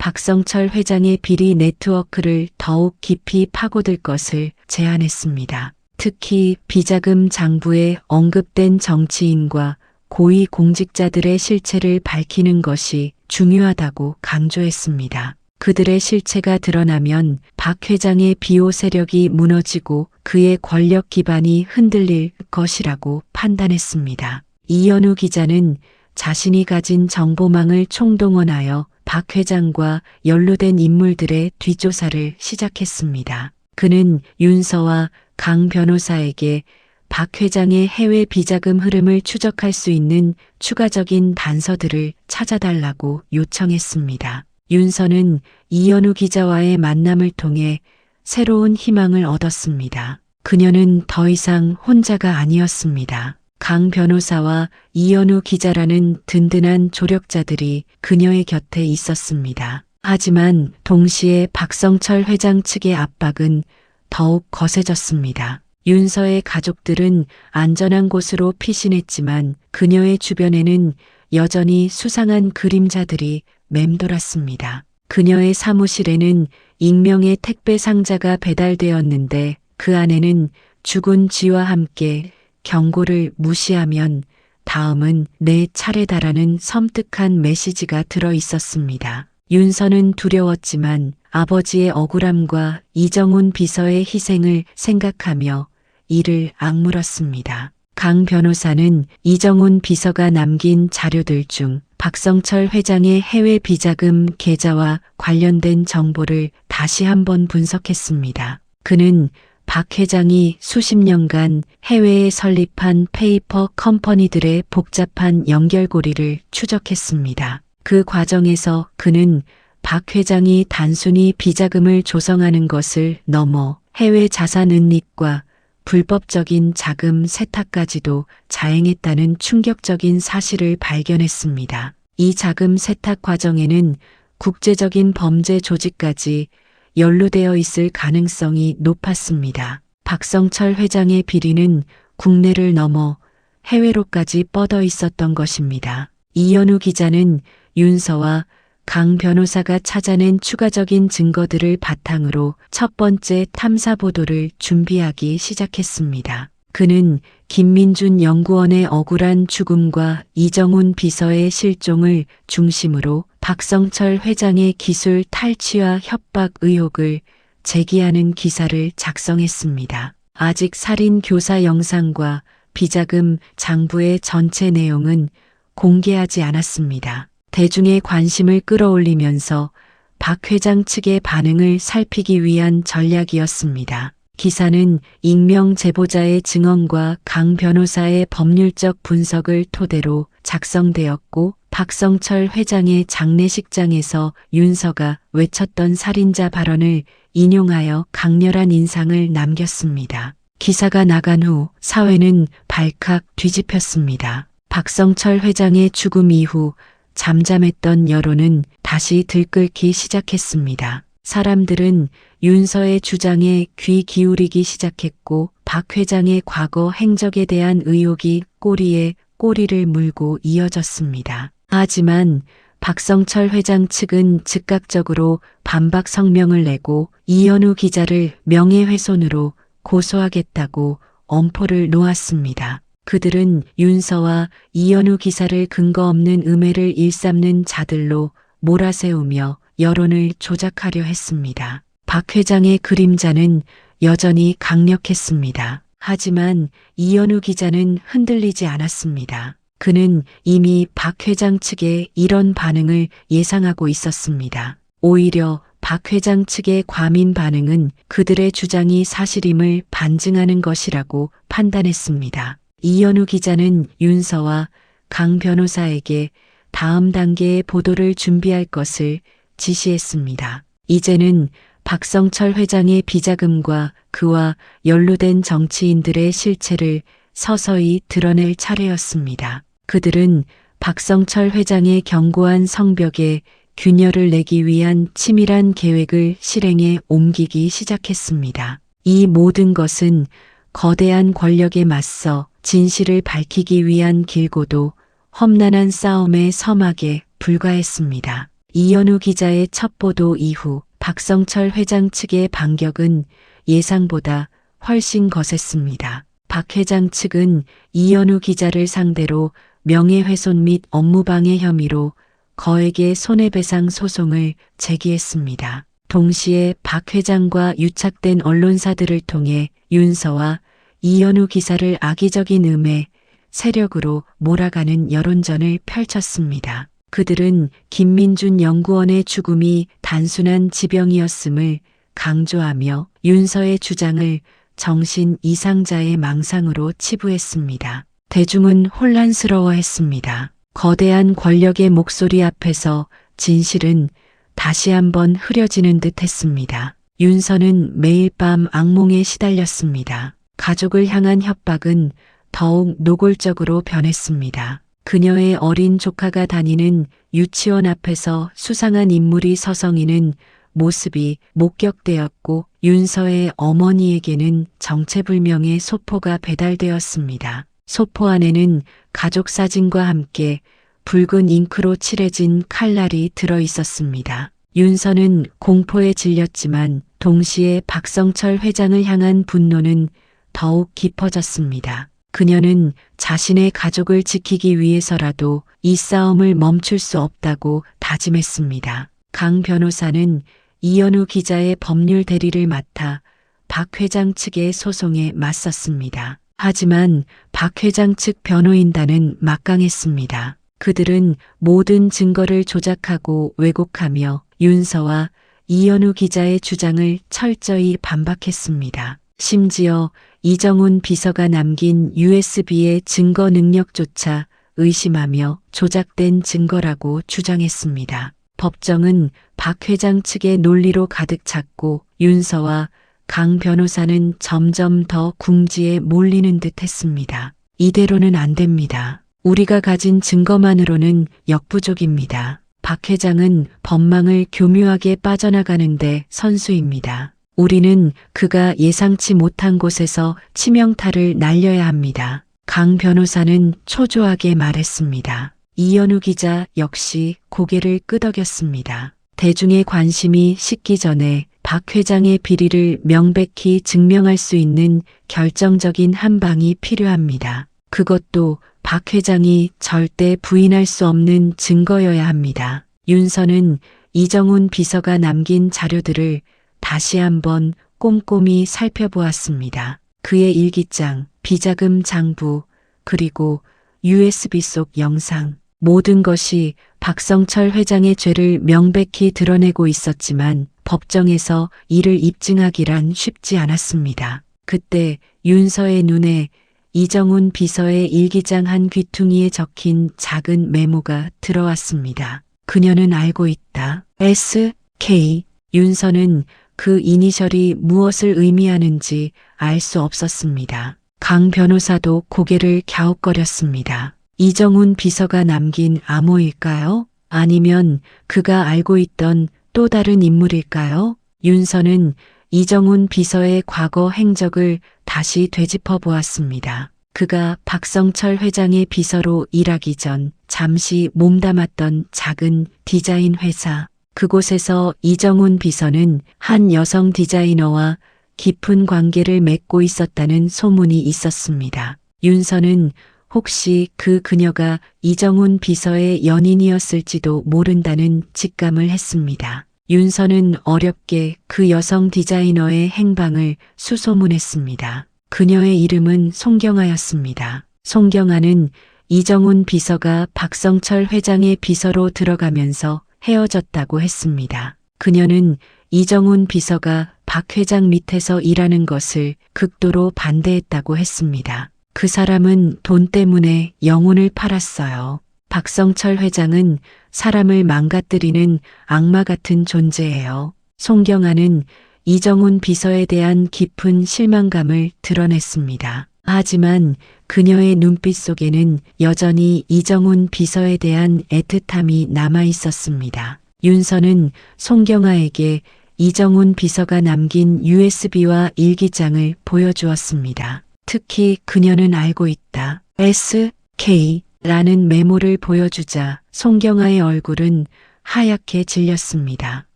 박성철 회장의 비리 네트워크를 더욱 깊이 파고들 것을 제안했습니다. 특히 비자금 장부에 언급된 정치인과 고위 공직자들의 실체를 밝히는 것이 중요하다고 강조했습니다. 그들의 실체가 드러나면 박 회장의 비호 세력이 무너지고 그의 권력 기반이 흔들릴 것이라고 판단했습니다. 이현우 기자는 자신이 가진 정보망을 총동원하여 박 회장과 연루된 인물들의 뒷조사를 시작했습니다. 그는 윤서와 강 변호사에게 박 회장의 해외 비자금 흐름을 추적할 수 있는 추가적인 단서들을 찾아달라고 요청했습니다. 윤서는 이현우 기자와의 만남을 통해 새로운 희망을 얻었습니다. 그녀는 더 이상 혼자가 아니었습니다. 강 변호사와 이현우 기자라는 든든한 조력자들이 그녀의 곁에 있었습니다. 하지만 동시에 박성철 회장 측의 압박은 더욱 거세졌습니다. 윤서의 가족들은 안전한 곳으로 피신했지만 그녀의 주변에는 여전히 수상한 그림자들이 맴돌았습니다. 그녀의 사무실에는 익명의 택배 상자가 배달되었는데 그 안에는 죽은 쥐와 함께 경고를 무시하면 다음은 내 차례다라는 섬뜩한 메시지가 들어 있었습니다. 윤서는 두려웠지만 아버지의 억울함과 이정훈 비서의 희생을 생각하며 이를 악물었습니다. 강 변호사는 이정훈 비서가 남긴 자료들 중 박성철 회장의 해외 비자금 계좌와 관련된 정보를 다시 한번 분석했습니다. 그는 박 회장이 수십 년간 해외에 설립한 페이퍼 컴퍼니들의 복잡한 연결고리를 추적했습니다. 그 과정에서 그는 박 회장이 단순히 비자금을 조성하는 것을 넘어 해외 자산 은닉과 불법적인 자금 세탁까지도 자행했다는 충격적인 사실을 발견했습니다. 이 자금 세탁 과정에는 국제적인 범죄 조직까지 연루되어 있을 가능성이 높았습니다. 박성철 회장의 비리는 국내를 넘어 해외로까지 뻗어 있었던 것입니다. 이현우 기자는 윤서와 강 변호사가 찾아낸 추가적인 증거들을 바탕으로 첫 번째 탐사 보도를 준비하기 시작했습니다. 그는 김민준 연구원의 억울한 죽음과 이정훈 비서의 실종을 중심으로 박성철 회장의 기술 탈취와 협박 의혹을 제기하는 기사를 작성했습니다. 아직 살인 교사 영상과 비자금 장부의 전체 내용은 공개하지 않았습니다. 대중의 관심을 끌어올리면서 박 회장 측의 반응을 살피기 위한 전략이었습니다. 기사는 익명 제보자의 증언과 강 변호사의 법률적 분석을 토대로 작성되었고 박성철 회장의 장례식장에서 윤서가 외쳤던 살인자 발언을 인용하여 강렬한 인상을 남겼습니다. 기사가 나간 후 사회는 발칵 뒤집혔습니다. 박성철 회장의 죽음 이후 잠잠했던 여론은 다시 들끓기 시작했습니다. 사람들은 윤서의 주장에 귀 기울이기 시작했고 박 회장의 과거 행적에 대한 의혹이 꼬리에 꼬리를 물고 이어졌습니다. 하지만 박성철 회장 측은 즉각적으로 반박 성명을 내고 이현우 기자를 명예훼손으로 고소하겠다고 엄포를 놓았습니다. 그들은 윤서와 이현우 기사를 근거 없는 음해를 일삼는 자들로 몰아세우며 여론을 조작하려 했습니다. 박 회장의 그림자는 여전히 강력했습니다. 하지만 이현우 기자는 흔들리지 않았습니다. 그는 이미 박 회장 측의 이런 반응을 예상하고 있었습니다. 오히려 박 회장 측의 과민 반응은 그들의 주장이 사실임을 반증하는 것이라고 판단했습니다. 이현우 기자는 윤서와 강 변호사에게 다음 단계의 보도를 준비할 것을 지시했습니다. 이제는 박성철 회장의 비자금과 그와 연루된 정치인들의 실체를 서서히 드러낼 차례였습니다. 그들은 박성철 회장의 견고한 성벽에 균열을 내기 위한 치밀한 계획을 실행에 옮기기 시작했습니다. 이 모든 것은 거대한 권력에 맞서 진실을 밝히기 위한 길고도 험난한 싸움의 서막에 불과했습니다. 이현우 기자의 첫 보도 이후 박성철 회장 측의 반격은 예상보다 훨씬 거셌습니다. 박 회장 측은 이현우 기자를 상대로 명예훼손 및 업무방해 혐의로 거액의 손해배상 소송을 제기했습니다. 동시에 박 회장과 유착된 언론사들을 통해 윤서와 이현우 기사를 악의적인 음해, 세력으로 몰아가는 여론전을 펼쳤습니다. 그들은 김민준 연구원의 죽음이 단순한 지병이었음을 강조하며 윤서의 주장을 정신 이상자의 망상으로 치부했습니다. 대중은 혼란스러워했습니다. 거대한 권력의 목소리 앞에서 진실은 다시 한번 흐려지는 듯 했습니다. 윤서는 매일 밤 악몽에 시달렸습니다. 가족을 향한 협박은 더욱 노골적으로 변했습니다. 그녀의 어린 조카가 다니는 유치원 앞에서 수상한 인물이 서성이는 모습이 목격되었고 윤서의 어머니에게는 정체불명의 소포가 배달되었습니다. 소포 안에는 가족 사진과 함께 붉은 잉크로 칠해진 칼날이 들어 있었습니다. 윤서는 공포에 질렸지만 동시에 박성철 회장을 향한 분노는 더욱 깊어졌습니다. 그녀는 자신의 가족을 지키기 위해서라도 이 싸움을 멈출 수 없다고 다짐했습니다. 강 변호사는 이현우 기자의 법률 대리를 맡아 박 회장 측의 소송에 맞섰습니다. 하지만 박 회장 측 변호인단은 막강했습니다. 그들은 모든 증거를 조작하고 왜곡하며 윤서와 이현우 기자의 주장을 철저히 반박했습니다. 심지어 이정훈 비서가 남긴 USB의 증거 능력조차 의심하며 조작된 증거라고 주장했습니다. 법정은 박 회장 측의 논리로 가득 찼고 윤서와 강 변호사는 점점 더 궁지에 몰리는 듯 했습니다. 이대로는 안 됩니다. 우리가 가진 증거만으로는 역부족입니다. 박 회장은 법망을 교묘하게 빠져나가는데 선수입니다. 우리는 그가 예상치 못한 곳에서 치명타를 날려야 합니다. 강 변호사는 초조하게 말했습니다. 이현우 기자 역시 고개를 끄덕였습니다. 대중의 관심이 식기 전에 박 회장의 비리를 명백히 증명할 수 있는 결정적인 한 방이 필요합니다. 그것도 박 회장이 절대 부인할 수 없는 증거여야 합니다. 윤서는 이정훈 비서가 남긴 자료들을 다시 한번 꼼꼼히 살펴보았습니다. 그의 일기장, 비자금 장부, 그리고 USB 속 영상, 모든 것이 박성철 회장의 죄를 명백히 드러내고 있었지만 법정에서 이를 입증하기란 쉽지 않았습니다. 그때 윤서의 눈에 이정훈 비서의 일기장 한 귀퉁이에 적힌 작은 메모가 들어왔습니다. 그녀는 알고 있다. SK. 윤서는 그 이니셜이 무엇을 의미하는지 알 수 없었습니다. 강 변호사도 고개를 갸웃거렸습니다. 이정훈 비서가 남긴 암호일까요? 아니면 그가 알고 있던 또 다른 인물일까요? 윤서는 이정훈 비서의 과거 행적을 다시 되짚어 보았습니다. 그가 박성철 회장의 비서로 일하기 전 잠시 몸담았던 작은 디자인 회사, 그곳에서 이정훈 비서는 한 여성 디자이너와 깊은 관계를 맺고 있었다는 소문이 있었습니다. 윤서는 혹시 그 그녀가 이정훈 비서의 연인이었을지도 모른다는 직감을 했습니다. 윤서는 어렵게 그 여성 디자이너의 행방을 수소문했습니다. 그녀의 이름은 송경아였습니다. 송경아는 이정훈 비서가 박성철 회장의 비서로 들어가면서 헤어졌다고 했습니다. 그녀는 이정훈 비서가 박 회장 밑에서 일하는 것을 극도로 반대했다고 했습니다. 그 사람은 돈 때문에 영혼을 팔았어요. 박성철 회장은 사람을 망가뜨리는 악마 같은 존재예요. 송경아는 이정훈 비서에 대한 깊은 실망감을 드러냈습니다. 하지만 그녀의 눈빛 속에는 여전히 이정훈 비서에 대한 애틋함이 남아 있었습니다. 윤서는 송경아에게 이정훈 비서가 남긴 USB와 일기장을 보여주었습니다. 특히 그녀는 알고 있다. SK라는 메모를 보여주자 송경아의 얼굴은 하얗게 질렸습니다.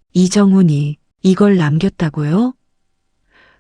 이정훈이 이걸 남겼다고요?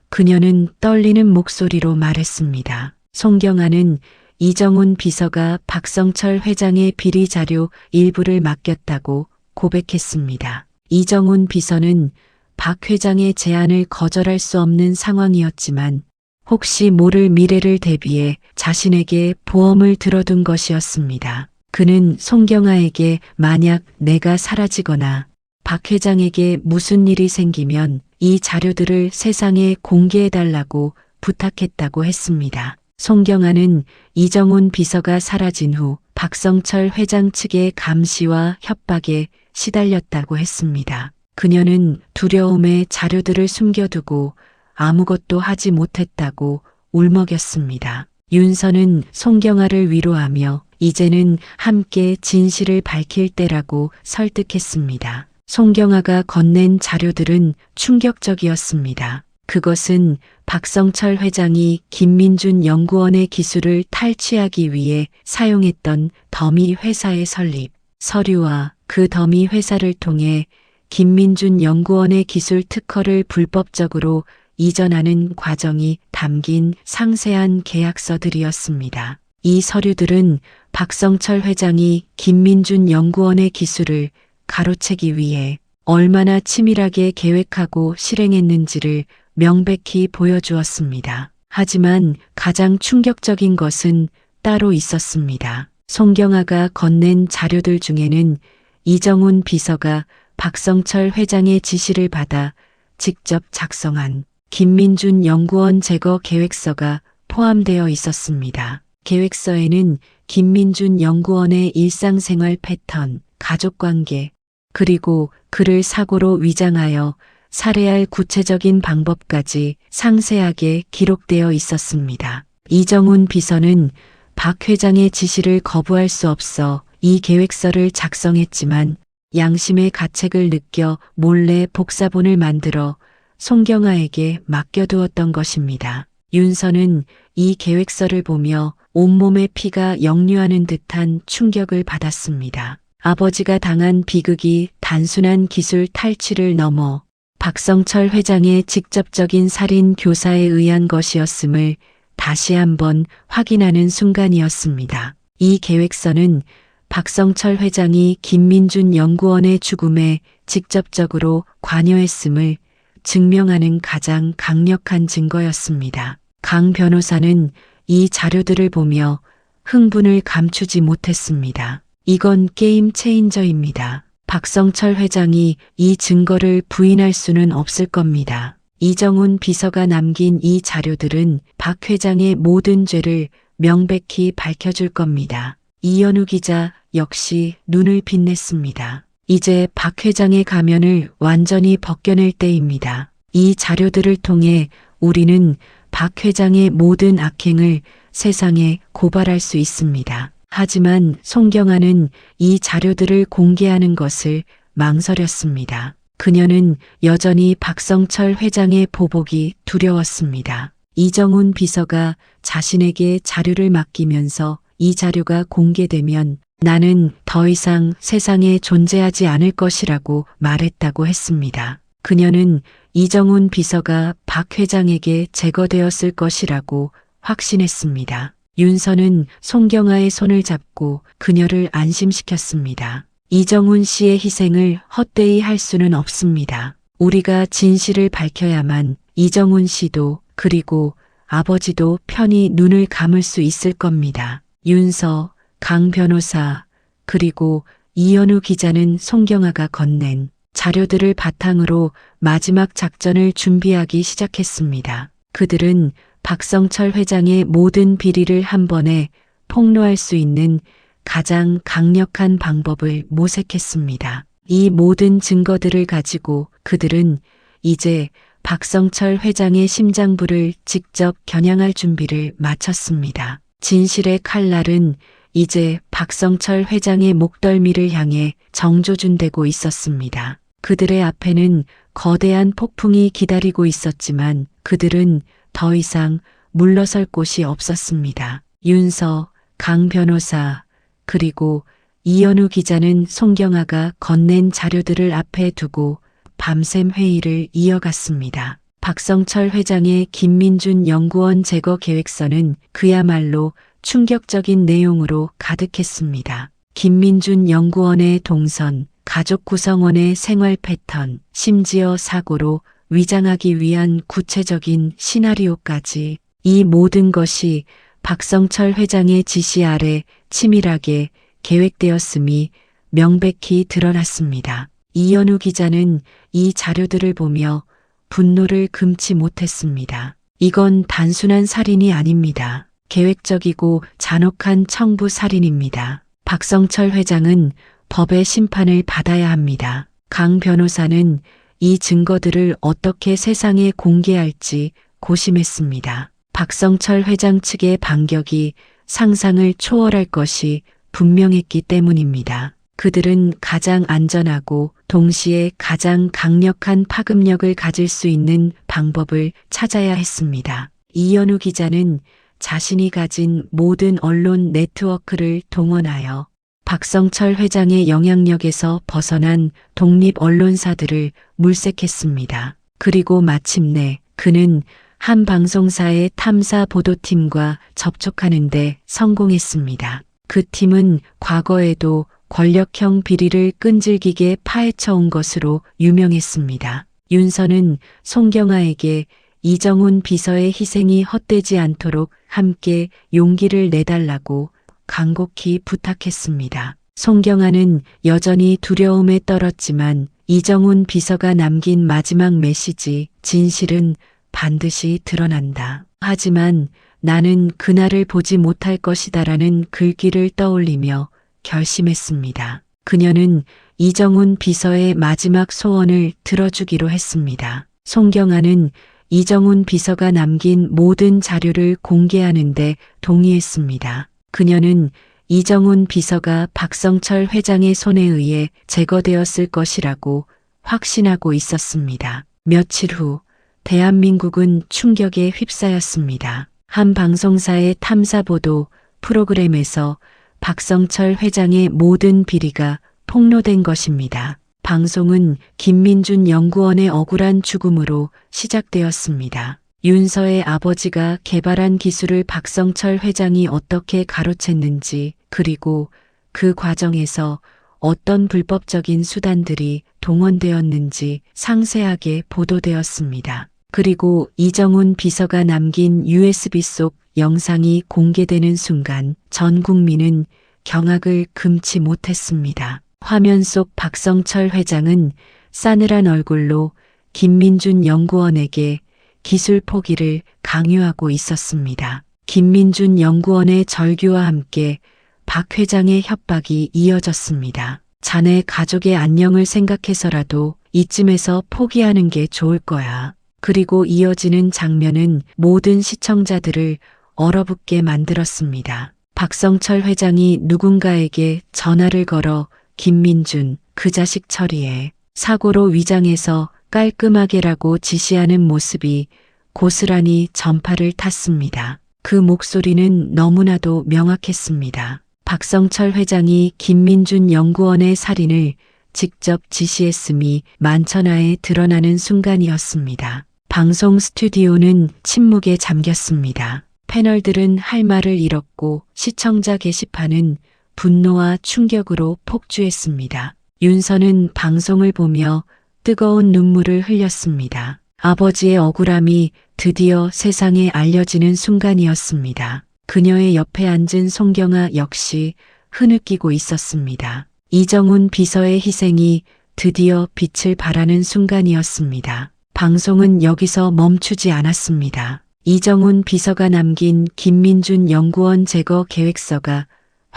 그녀는 떨리는 목소리로 말했습니다. 송경아는 이정훈 비서가 박성철 회장의 비리 자료 일부를 맡겼다고 고백했습니다. 이정훈 비서는 박 회장의 제안을 거절할 수 없는 상황이었지만 혹시 모를 미래를 대비해 자신에게 보험을 들어둔 것이었습니다. 그는 송경아에게 만약 내가 사라지거나 박 회장에게 무슨 일이 생기면 이 자료들을 세상에 공개해달라고 부탁했다고 했습니다. 송경아는 이정훈 비서가 사라진 후 박성철 회장 측의 감시와 협박에 시달렸다고 했습니다. 그녀는 두려움에 자료들을 숨겨두고 아무것도 하지 못했다고 울먹였습니다. 윤서는 송경아를 위로하며 이제는 함께 진실을 밝힐 때라고 설득했습니다. 송경아가 건넨 자료들은 충격적이었습니다. 그것은 박성철 회장이 김민준 연구원의 기술을 탈취하기 위해 사용했던 더미 회사의 설립, 서류와 그 더미 회사를 통해 김민준 연구원의 기술 특허를 불법적으로 이전하는 과정이 담긴 상세한 계약서들이었습니다. 이 서류들은 박성철 회장이 김민준 연구원의 기술을 가로채기 위해 얼마나 치밀하게 계획하고 실행했는지를 명백히 보여주었습니다. 하지만 가장 충격적인 것은 따로 있었습니다. 송경아가 건넨 자료들 중에는 이정훈 비서가 박성철 회장의 지시를 받아 직접 작성한 김민준 연구원 제거 계획서가 포함되어 있었습니다. 계획서에는 김민준 연구원의 일상생활 패턴, 가족관계, 그리고 그를 사고로 위장하여 살해할 구체적인 방법까지 상세하게 기록되어 있었습니다. 이정훈 비서는 박 회장의 지시를 거부할 수 없어 이 계획서를 작성했지만 양심의 가책을 느껴 몰래 복사본을 만들어 송경아에게 맡겨두었던 것입니다. 윤서는 이 계획서를 보며 온몸의 피가 역류하는 듯한 충격을 받았습니다. 아버지가 당한 비극이 단순한 기술 탈취를 넘어 박성철 회장의 직접적인 살인 교사에 의한 것이었음을 다시 한번 확인하는 순간이었습니다. 이 계획서는 박성철 회장이 김민준 연구원의 죽음에 직접적으로 관여했음을 증명하는 가장 강력한 증거였습니다. 강 변호사는 이 자료들을 보며 흥분을 감추지 못했습니다. 이건 게임 체인저입니다. 박성철 회장이 이 증거를 부인할 수는 없을 겁니다. 이정훈 비서가 남긴 이 자료들은 박 회장의 모든 죄를 명백히 밝혀줄 겁니다. 이현우 기자 역시 눈을 빛냈습니다. 이제 박 회장의 가면을 완전히 벗겨낼 때입니다. 이 자료들을 통해 우리는 박 회장의 모든 악행을 세상에 고발할 수 있습니다. 하지만 송경아는 이 자료들을 공개하는 것을 망설였습니다. 그녀는 여전히 박성철 회장의 보복이 두려웠습니다. 이정훈 비서가 자신에게 자료를 맡기면서 이 자료가 공개되면 나는 더 이상 세상에 존재하지 않을 것이라고 말했다고 했습니다. 그녀는 이정훈 비서가 박 회장에게 제거되었을 것이라고 확신했습니다. 윤서는 송경아의 손을 잡고 그녀를 안심시켰습니다. 이정훈 씨의 희생을 헛되이 할 수는 없습니다. 우리가 진실을 밝혀야만 이정훈 씨도 그리고 아버지도 편히 눈을 감을 수 있을 겁니다. 윤서, 강 변호사, 그리고 이현우 기자는 송경아가 건넨 자료들을 바탕으로 마지막 작전을 준비하기 시작했습니다. 그들은 박성철 회장의 모든 비리를 한 번에 폭로할 수 있는 가장 강력한 방법을 모색했습니다. 이 모든 증거들을 가지고 그들은 이제 박성철 회장의 심장부를 직접 겨냥할 준비를 마쳤습니다. 진실의 칼날은 이제 박성철 회장의 목덜미를 향해 정조준되고 있었습니다. 그들의 앞에는 거대한 폭풍이 기다리고 있었지만 그들은 더 이상 물러설 곳이 없었습니다. 윤서, 강 변호사, 그리고 이현우 기자는 송경아가 건넨 자료들을 앞에 두고 밤샘 회의를 이어갔습니다. 박성철 회장의 김민준 연구원 제거 계획서는 그야말로 충격적인 내용으로 가득했습니다. 김민준 연구원의 동선, 가족 구성원의 생활 패턴, 심지어 사고로 위장하기 위한 구체적인 시나리오까지 이 모든 것이 박성철 회장의 지시 아래 치밀하게 계획되었음이 명백히 드러났습니다. 이현우 기자는 이 자료들을 보며 분노를 금치 못했습니다. 이건 단순한 살인이 아닙니다. 계획적이고 잔혹한 청부 살인입니다. 박성철 회장은 법의 심판을 받아야 합니다. 강 변호사는 이 증거들을 어떻게 세상에 공개할지 고심했습니다. 박성철 회장 측의 반격이 상상을 초월할 것이 분명했기 때문입니다. 그들은 가장 안전하고 동시에 가장 강력한 파급력을 가질 수 있는 방법을 찾아야 했습니다. 이현우 기자는 자신이 가진 모든 언론 네트워크를 동원하여 박성철 회장의 영향력에서 벗어난 독립 언론사들을 물색했습니다. 그리고 마침내 그는 한 방송사의 탐사 보도팀과 접촉하는데 성공했습니다. 그 팀은 과거에도 권력형 비리를 끈질기게 파헤쳐온 것으로 유명했습니다. 윤서는 송경아에게 이정훈 비서의 희생이 헛되지 않도록 함께 용기를 내달라고 간곡히 부탁했습니다. 송경아는 여전히 두려움에 떨었지만 이정훈 비서가 남긴 마지막 메시지, 진실은 반드시 드러난다. 하지만 나는 그날을 보지 못할 것이다라는 글귀를 떠올리며 결심했습니다. 그녀는 이정훈 비서의 마지막 소원을 들어주기로 했습니다. 송경아는 이정훈 비서가 남긴 모든 자료를 공개하는데 동의했습니다. 그녀는 이정훈 비서가 박성철 회장의 손에 의해 제거되었을 것이라고 확신하고 있었습니다. 며칠 후 대한민국은 충격에 휩싸였습니다. 한 방송사의 탐사보도 프로그램에서 박성철 회장의 모든 비리가 폭로된 것입니다. 방송은 김민준 연구원의 억울한 죽음으로 시작되었습니다. 윤서의 아버지가 개발한 기술을 박성철 회장이 어떻게 가로챘는지, 그리고 그 과정에서 어떤 불법적인 수단들이 동원되었는지 상세하게 보도되었습니다. 그리고 이정훈 비서가 남긴 USB 속 영상이 공개되는 순간 전 국민은 경악을 금치 못했습니다. 화면 속 박성철 회장은 싸늘한 얼굴로 김민준 연구원에게 기술 포기를 강요하고 있었습니다. 김민준 연구원의 절규와 함께 박 회장의 협박이 이어졌습니다. 자네 가족의 안녕을 생각해서라도 이쯤에서 포기하는 게 좋을 거야. 그리고 이어지는 장면은 모든 시청자들을 얼어붙게 만들었습니다. 박성철 회장이 누군가에게 전화를 걸어 김민준, 그 자식 처리해. 사고로 위장해서 깔끔하게라고 지시하는 모습이 고스란히 전파를 탔습니다. 그 목소리는 너무나도 명확했습니다. 박성철 회장이 김민준 연구원의 살인을 직접 지시했음이 만천하에 드러나는 순간이었습니다. 방송 스튜디오는 침묵에 잠겼습니다. 패널들은 할 말을 잃었고 시청자 게시판은 분노와 충격으로 폭주했습니다. 윤서는 방송을 보며 뜨거운 눈물을 흘렸습니다. 아버지의 억울함이 드디어 세상에 알려지는 순간이었습니다. 그녀의 옆에 앉은 송경아 역시 흐느끼고 있었습니다. 이정훈 비서의 희생이 드디어 빛을 발하는 순간이었습니다. 방송은 여기서 멈추지 않았습니다. 이정훈 비서가 남긴 김민준 연구원 제거 계획서가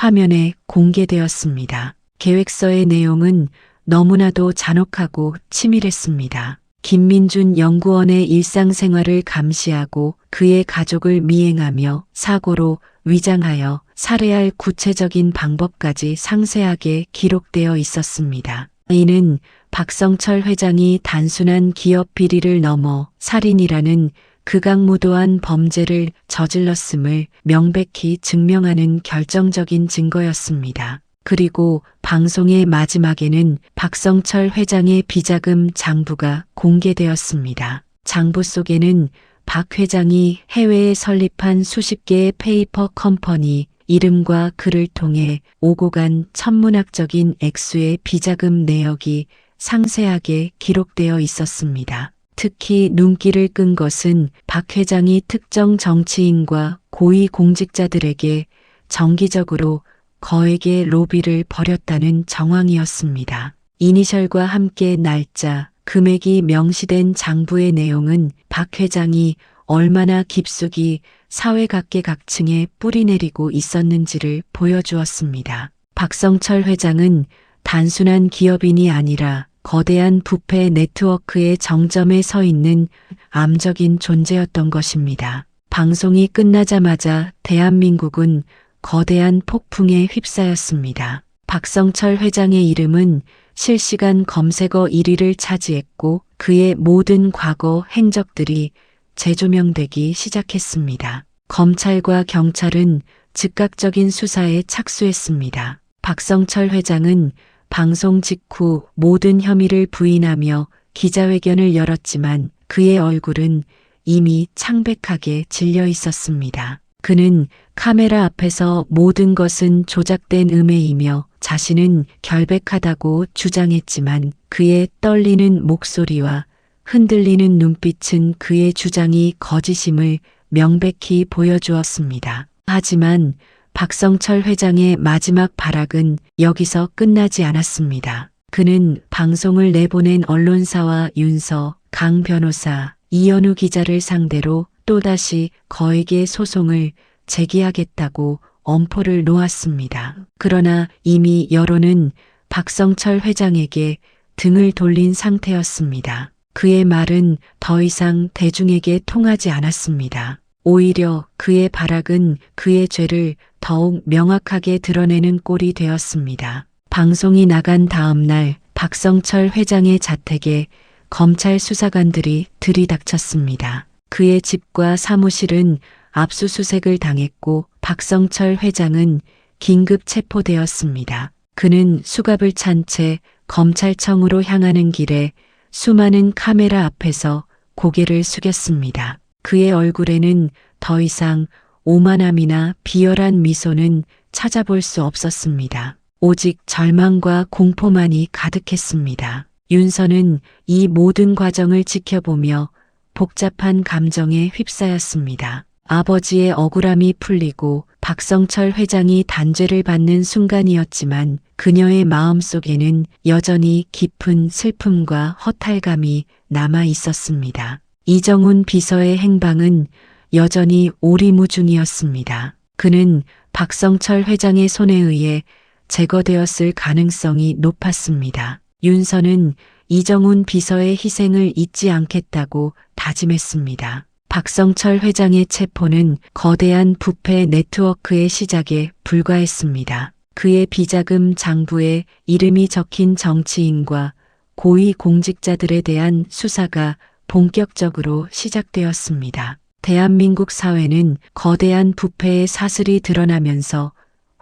화면에 공개되었습니다. 계획서의 내용은 너무나도 잔혹하고 치밀했습니다. 김민준 연구원의 일상생활을 감시하고 그의 가족을 미행하며 사고로 위장하여 살해할 구체적인 방법까지 상세하게 기록되어 있었습니다. 이는 박성철 회장이 단순한 기업 비리를 넘어 살인이라는 극악무도한 범죄를 저질렀음을 명백히 증명하는 결정적인 증거였습니다. 그리고 방송의 마지막에는 박성철 회장의 비자금 장부가 공개되었습니다. 장부 속에는 박 회장이 해외에 설립한 수십 개의 페이퍼 컴퍼니 이름과 글을 통해 오고 간 천문학적인 액수의 비자금 내역이 상세하게 기록되어 있었습니다. 특히 눈길을 끈 것은 박 회장이 특정 정치인과 고위 공직자들에게 정기적으로 거액의 로비를 벌였다는 정황이었습니다. 이니셜과 함께 날짜, 금액이 명시된 장부의 내용은 박 회장이 얼마나 깊숙이 사회 각계각층에 뿌리내리고 있었는지를 보여주었습니다. 박성철 회장은 단순한 기업인이 아니라 거대한 부패 네트워크의 정점에 서 있는 암적인 존재였던 것입니다. 방송이 끝나자마자 대한민국은 거대한 폭풍에 휩싸였습니다. 박성철 회장의 이름은 실시간 검색어 1위를 차지했고 그의 모든 과거 행적들이 재조명되기 시작했습니다. 검찰과 경찰은 즉각적인 수사에 착수했습니다. 박성철 회장은 방송 직후 모든 혐의를 부인하며 기자회견을 열었지만 그의 얼굴은 이미 창백하게 질려 있었습니다. 그는 카메라 앞에서 모든 것은 조작된 음해이며 자신은 결백하다고 주장했지만 그의 떨리는 목소리와 흔들리는 눈빛은 그의 주장이 거짓임을 명백히 보여주었습니다. 하지만 박성철 회장의 마지막 발악은 여기서 끝나지 않았습니다. 그는 방송을 내보낸 언론사와 윤서, 강 변호사, 이현우 기자를 상대로 또다시 거액의 소송을 제기하겠다고 엄포를 놓았습니다. 그러나 이미 여론은 박성철 회장에게 등을 돌린 상태였습니다. 그의 말은 더 이상 대중에게 통하지 않았습니다. 오히려 그의 발악은 그의 죄를 더욱 명확하게 드러내는 꼴이 되었습니다. 방송이 나간 다음 날 박성철 회장의 자택에 검찰 수사관들이 들이닥쳤습니다. 그의 집과 사무실은 압수수색을 당했고 박성철 회장은 긴급 체포되었습니다. 그는 수갑을 찬 채 검찰청으로 향하는 길에 수많은 카메라 앞에서 고개를 숙였습니다. 그의 얼굴에는 더 이상 오만함이나 비열한 미소는 찾아볼 수 없었습니다. 오직 절망과 공포만이 가득했습니다. 윤서는 이 모든 과정을 지켜보며 복잡한 감정에 휩싸였습니다. 아버지의 억울함이 풀리고 박성철 회장이 단죄를 받는 순간이었지만 그녀의 마음속에는 여전히 깊은 슬픔과 허탈감이 남아 있었습니다. 이정훈 비서의 행방은 여전히 오리무중이었습니다. 그는 박성철 회장의 손에 의해 제거되었을 가능성이 높았습니다. 윤서는 이정훈 비서의 희생을 잊지 않겠다고 다짐했습니다. 박성철 회장의 체포는 거대한 부패 네트워크의 시작에 불과했습니다. 그의 비자금 장부에 이름이 적힌 정치인과 고위 공직자들에 대한 수사가 본격적으로 시작되었습니다. 대한민국 사회는 거대한 부패의 사슬이 드러나면서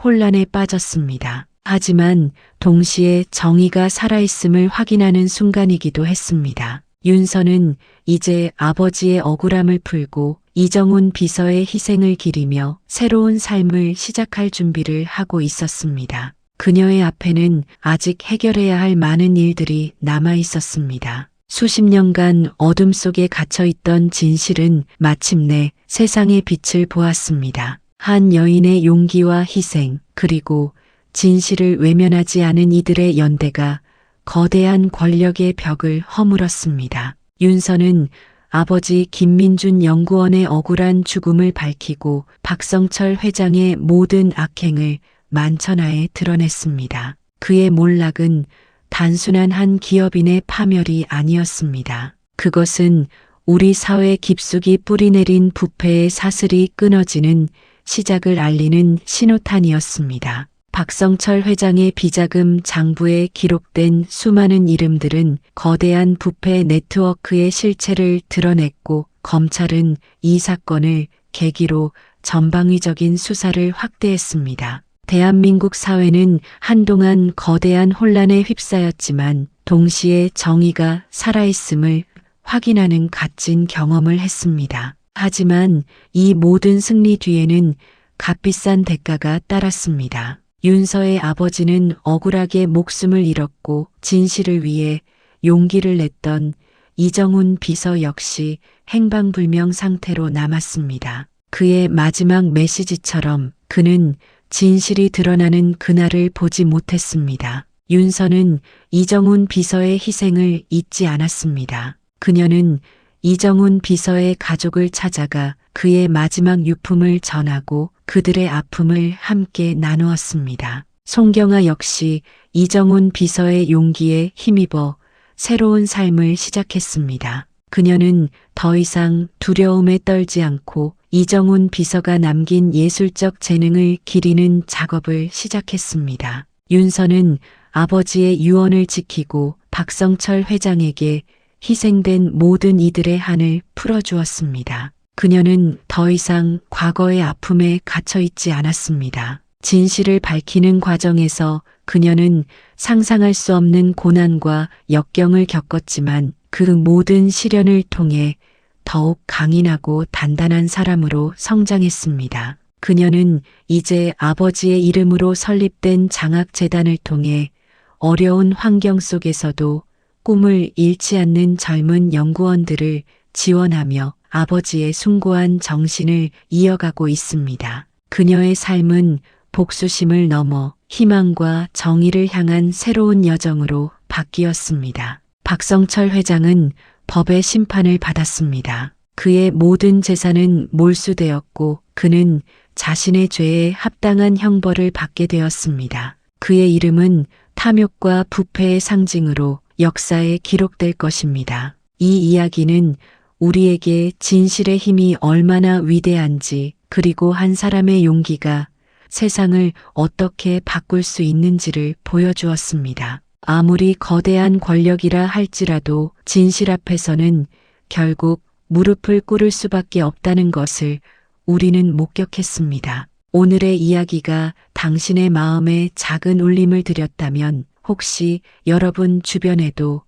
혼란에 빠졌습니다. 하지만 동시에 정의가 살아있음을 확인하는 순간이기도 했습니다. 윤서는 이제 아버지의 억울함을 풀고 이정훈 비서의 희생을 기리며 새로운 삶을 시작할 준비를 하고 있었습니다. 그녀의 앞에는 아직 해결해야 할 많은 일들이 남아 있었습니다. 수십 년간 어둠 속에 갇혀있던 진실은 마침내 세상의 빛을 보았습니다. 한 여인의 용기와 희생, 그리고 진실을 외면하지 않은 이들의 연대가 거대한 권력의 벽을 허물었습니다. 윤서는 아버지 김민준 연구원의 억울한 죽음을 밝히고 박성철 회장의 모든 악행을 만천하에 드러냈습니다. 그의 몰락은 단순한 한 기업인의 파멸이 아니었습니다. 그것은 우리 사회 깊숙이 뿌리내린 부패의 사슬이 끊어지는 시작을 알리는 신호탄이었습니다. 박성철 회장의 비자금 장부에 기록된 수많은 이름들은 거대한 부패 네트워크의 실체를 드러냈고 검찰은 이 사건을 계기로 전방위적인 수사를 확대했습니다. 대한민국 사회는 한동안 거대한 혼란에 휩싸였지만 동시에 정의가 살아있음을 확인하는 값진 경험을 했습니다. 하지만 이 모든 승리 뒤에는 값비싼 대가가 따랐습니다. 윤서의 아버지는 억울하게 목숨을 잃었고 진실을 위해 용기를 냈던 이정훈 비서 역시 행방불명 상태로 남았습니다. 그의 마지막 메시지처럼 그는 진실이 드러나는 그날을 보지 못했습니다. 윤서는 이정훈 비서의 희생을 잊지 않았습니다. 그녀는 이정훈 비서의 가족을 찾아가 그의 마지막 유품을 전하고 그들의 아픔을 함께 나누었습니다. 송경아 역시 이정훈 비서의 용기에 힘입어 새로운 삶을 시작했습니다. 그녀는 더 이상 두려움에 떨지 않고 이정훈 비서가 남긴 예술적 재능을 기리는 작업을 시작했습니다. 윤서는 아버지의 유언을 지키고 박성철 회장에게 희생된 모든 이들의 한을 풀어주었습니다. 그녀는 더 이상 과거의 아픔에 갇혀있지 않았습니다. 진실을 밝히는 과정에서 그녀는 상상할 수 없는 고난과 역경을 겪었지만 그 모든 시련을 통해 더욱 강인하고 단단한 사람으로 성장했습니다. 그녀는 이제 아버지의 이름으로 설립된 장학재단을 통해 어려운 환경 속에서도 꿈을 잃지 않는 젊은 연구원들을 지원하며 아버지의 숭고한 정신을 이어가고 있습니다. 그녀의 삶은 복수심을 넘어 희망과 정의를 향한 새로운 여정으로 바뀌었습니다. 박성철 회장은 법의 심판을 받았습니다. 그의 모든 재산은 몰수되었고 그는 자신의 죄에 합당한 형벌을 받게 되었습니다. 그의 이름은 탐욕과 부패의 상징으로 역사에 기록될 것입니다. 이 이야기는 우리에게 진실의 힘이 얼마나 위대한지 그리고 한 사람의 용기가 세상을 어떻게 바꿀 수 있는지를 보여주었습니다. 아무리 거대한 권력이라 할지라도 진실 앞에서는 결국 무릎을 꿇을 수밖에 없다는 것을 우리는 목격했습니다. 오늘의 이야기가 당신의 마음에 작은 울림을 드렸다면 혹시 여러분 주변에도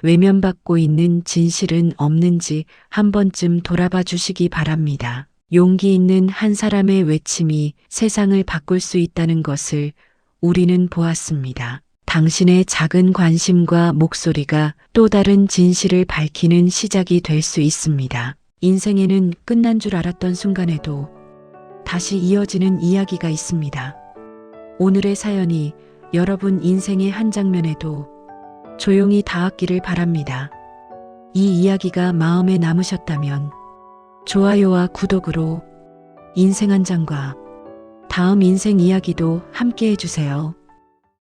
외면받고 있는 진실은 없는지 한 번쯤 돌아봐 주시기 바랍니다. 용기 있는 한 사람의 외침이 세상을 바꿀 수 있다는 것을 우리는 보았습니다. 당신의 작은 관심과 목소리가 또 다른 진실을 밝히는 시작이 될 수 있습니다. 인생에는 끝난 줄 알았던 순간에도 다시 이어지는 이야기가 있습니다. 오늘의 사연이 여러분 인생의 한 장면에도 조용히 닿았기를 바랍니다. 이 이야기가 마음에 남으셨다면 좋아요와 구독으로 인생 한 장과 다음 인생 이야기도 함께 해주세요.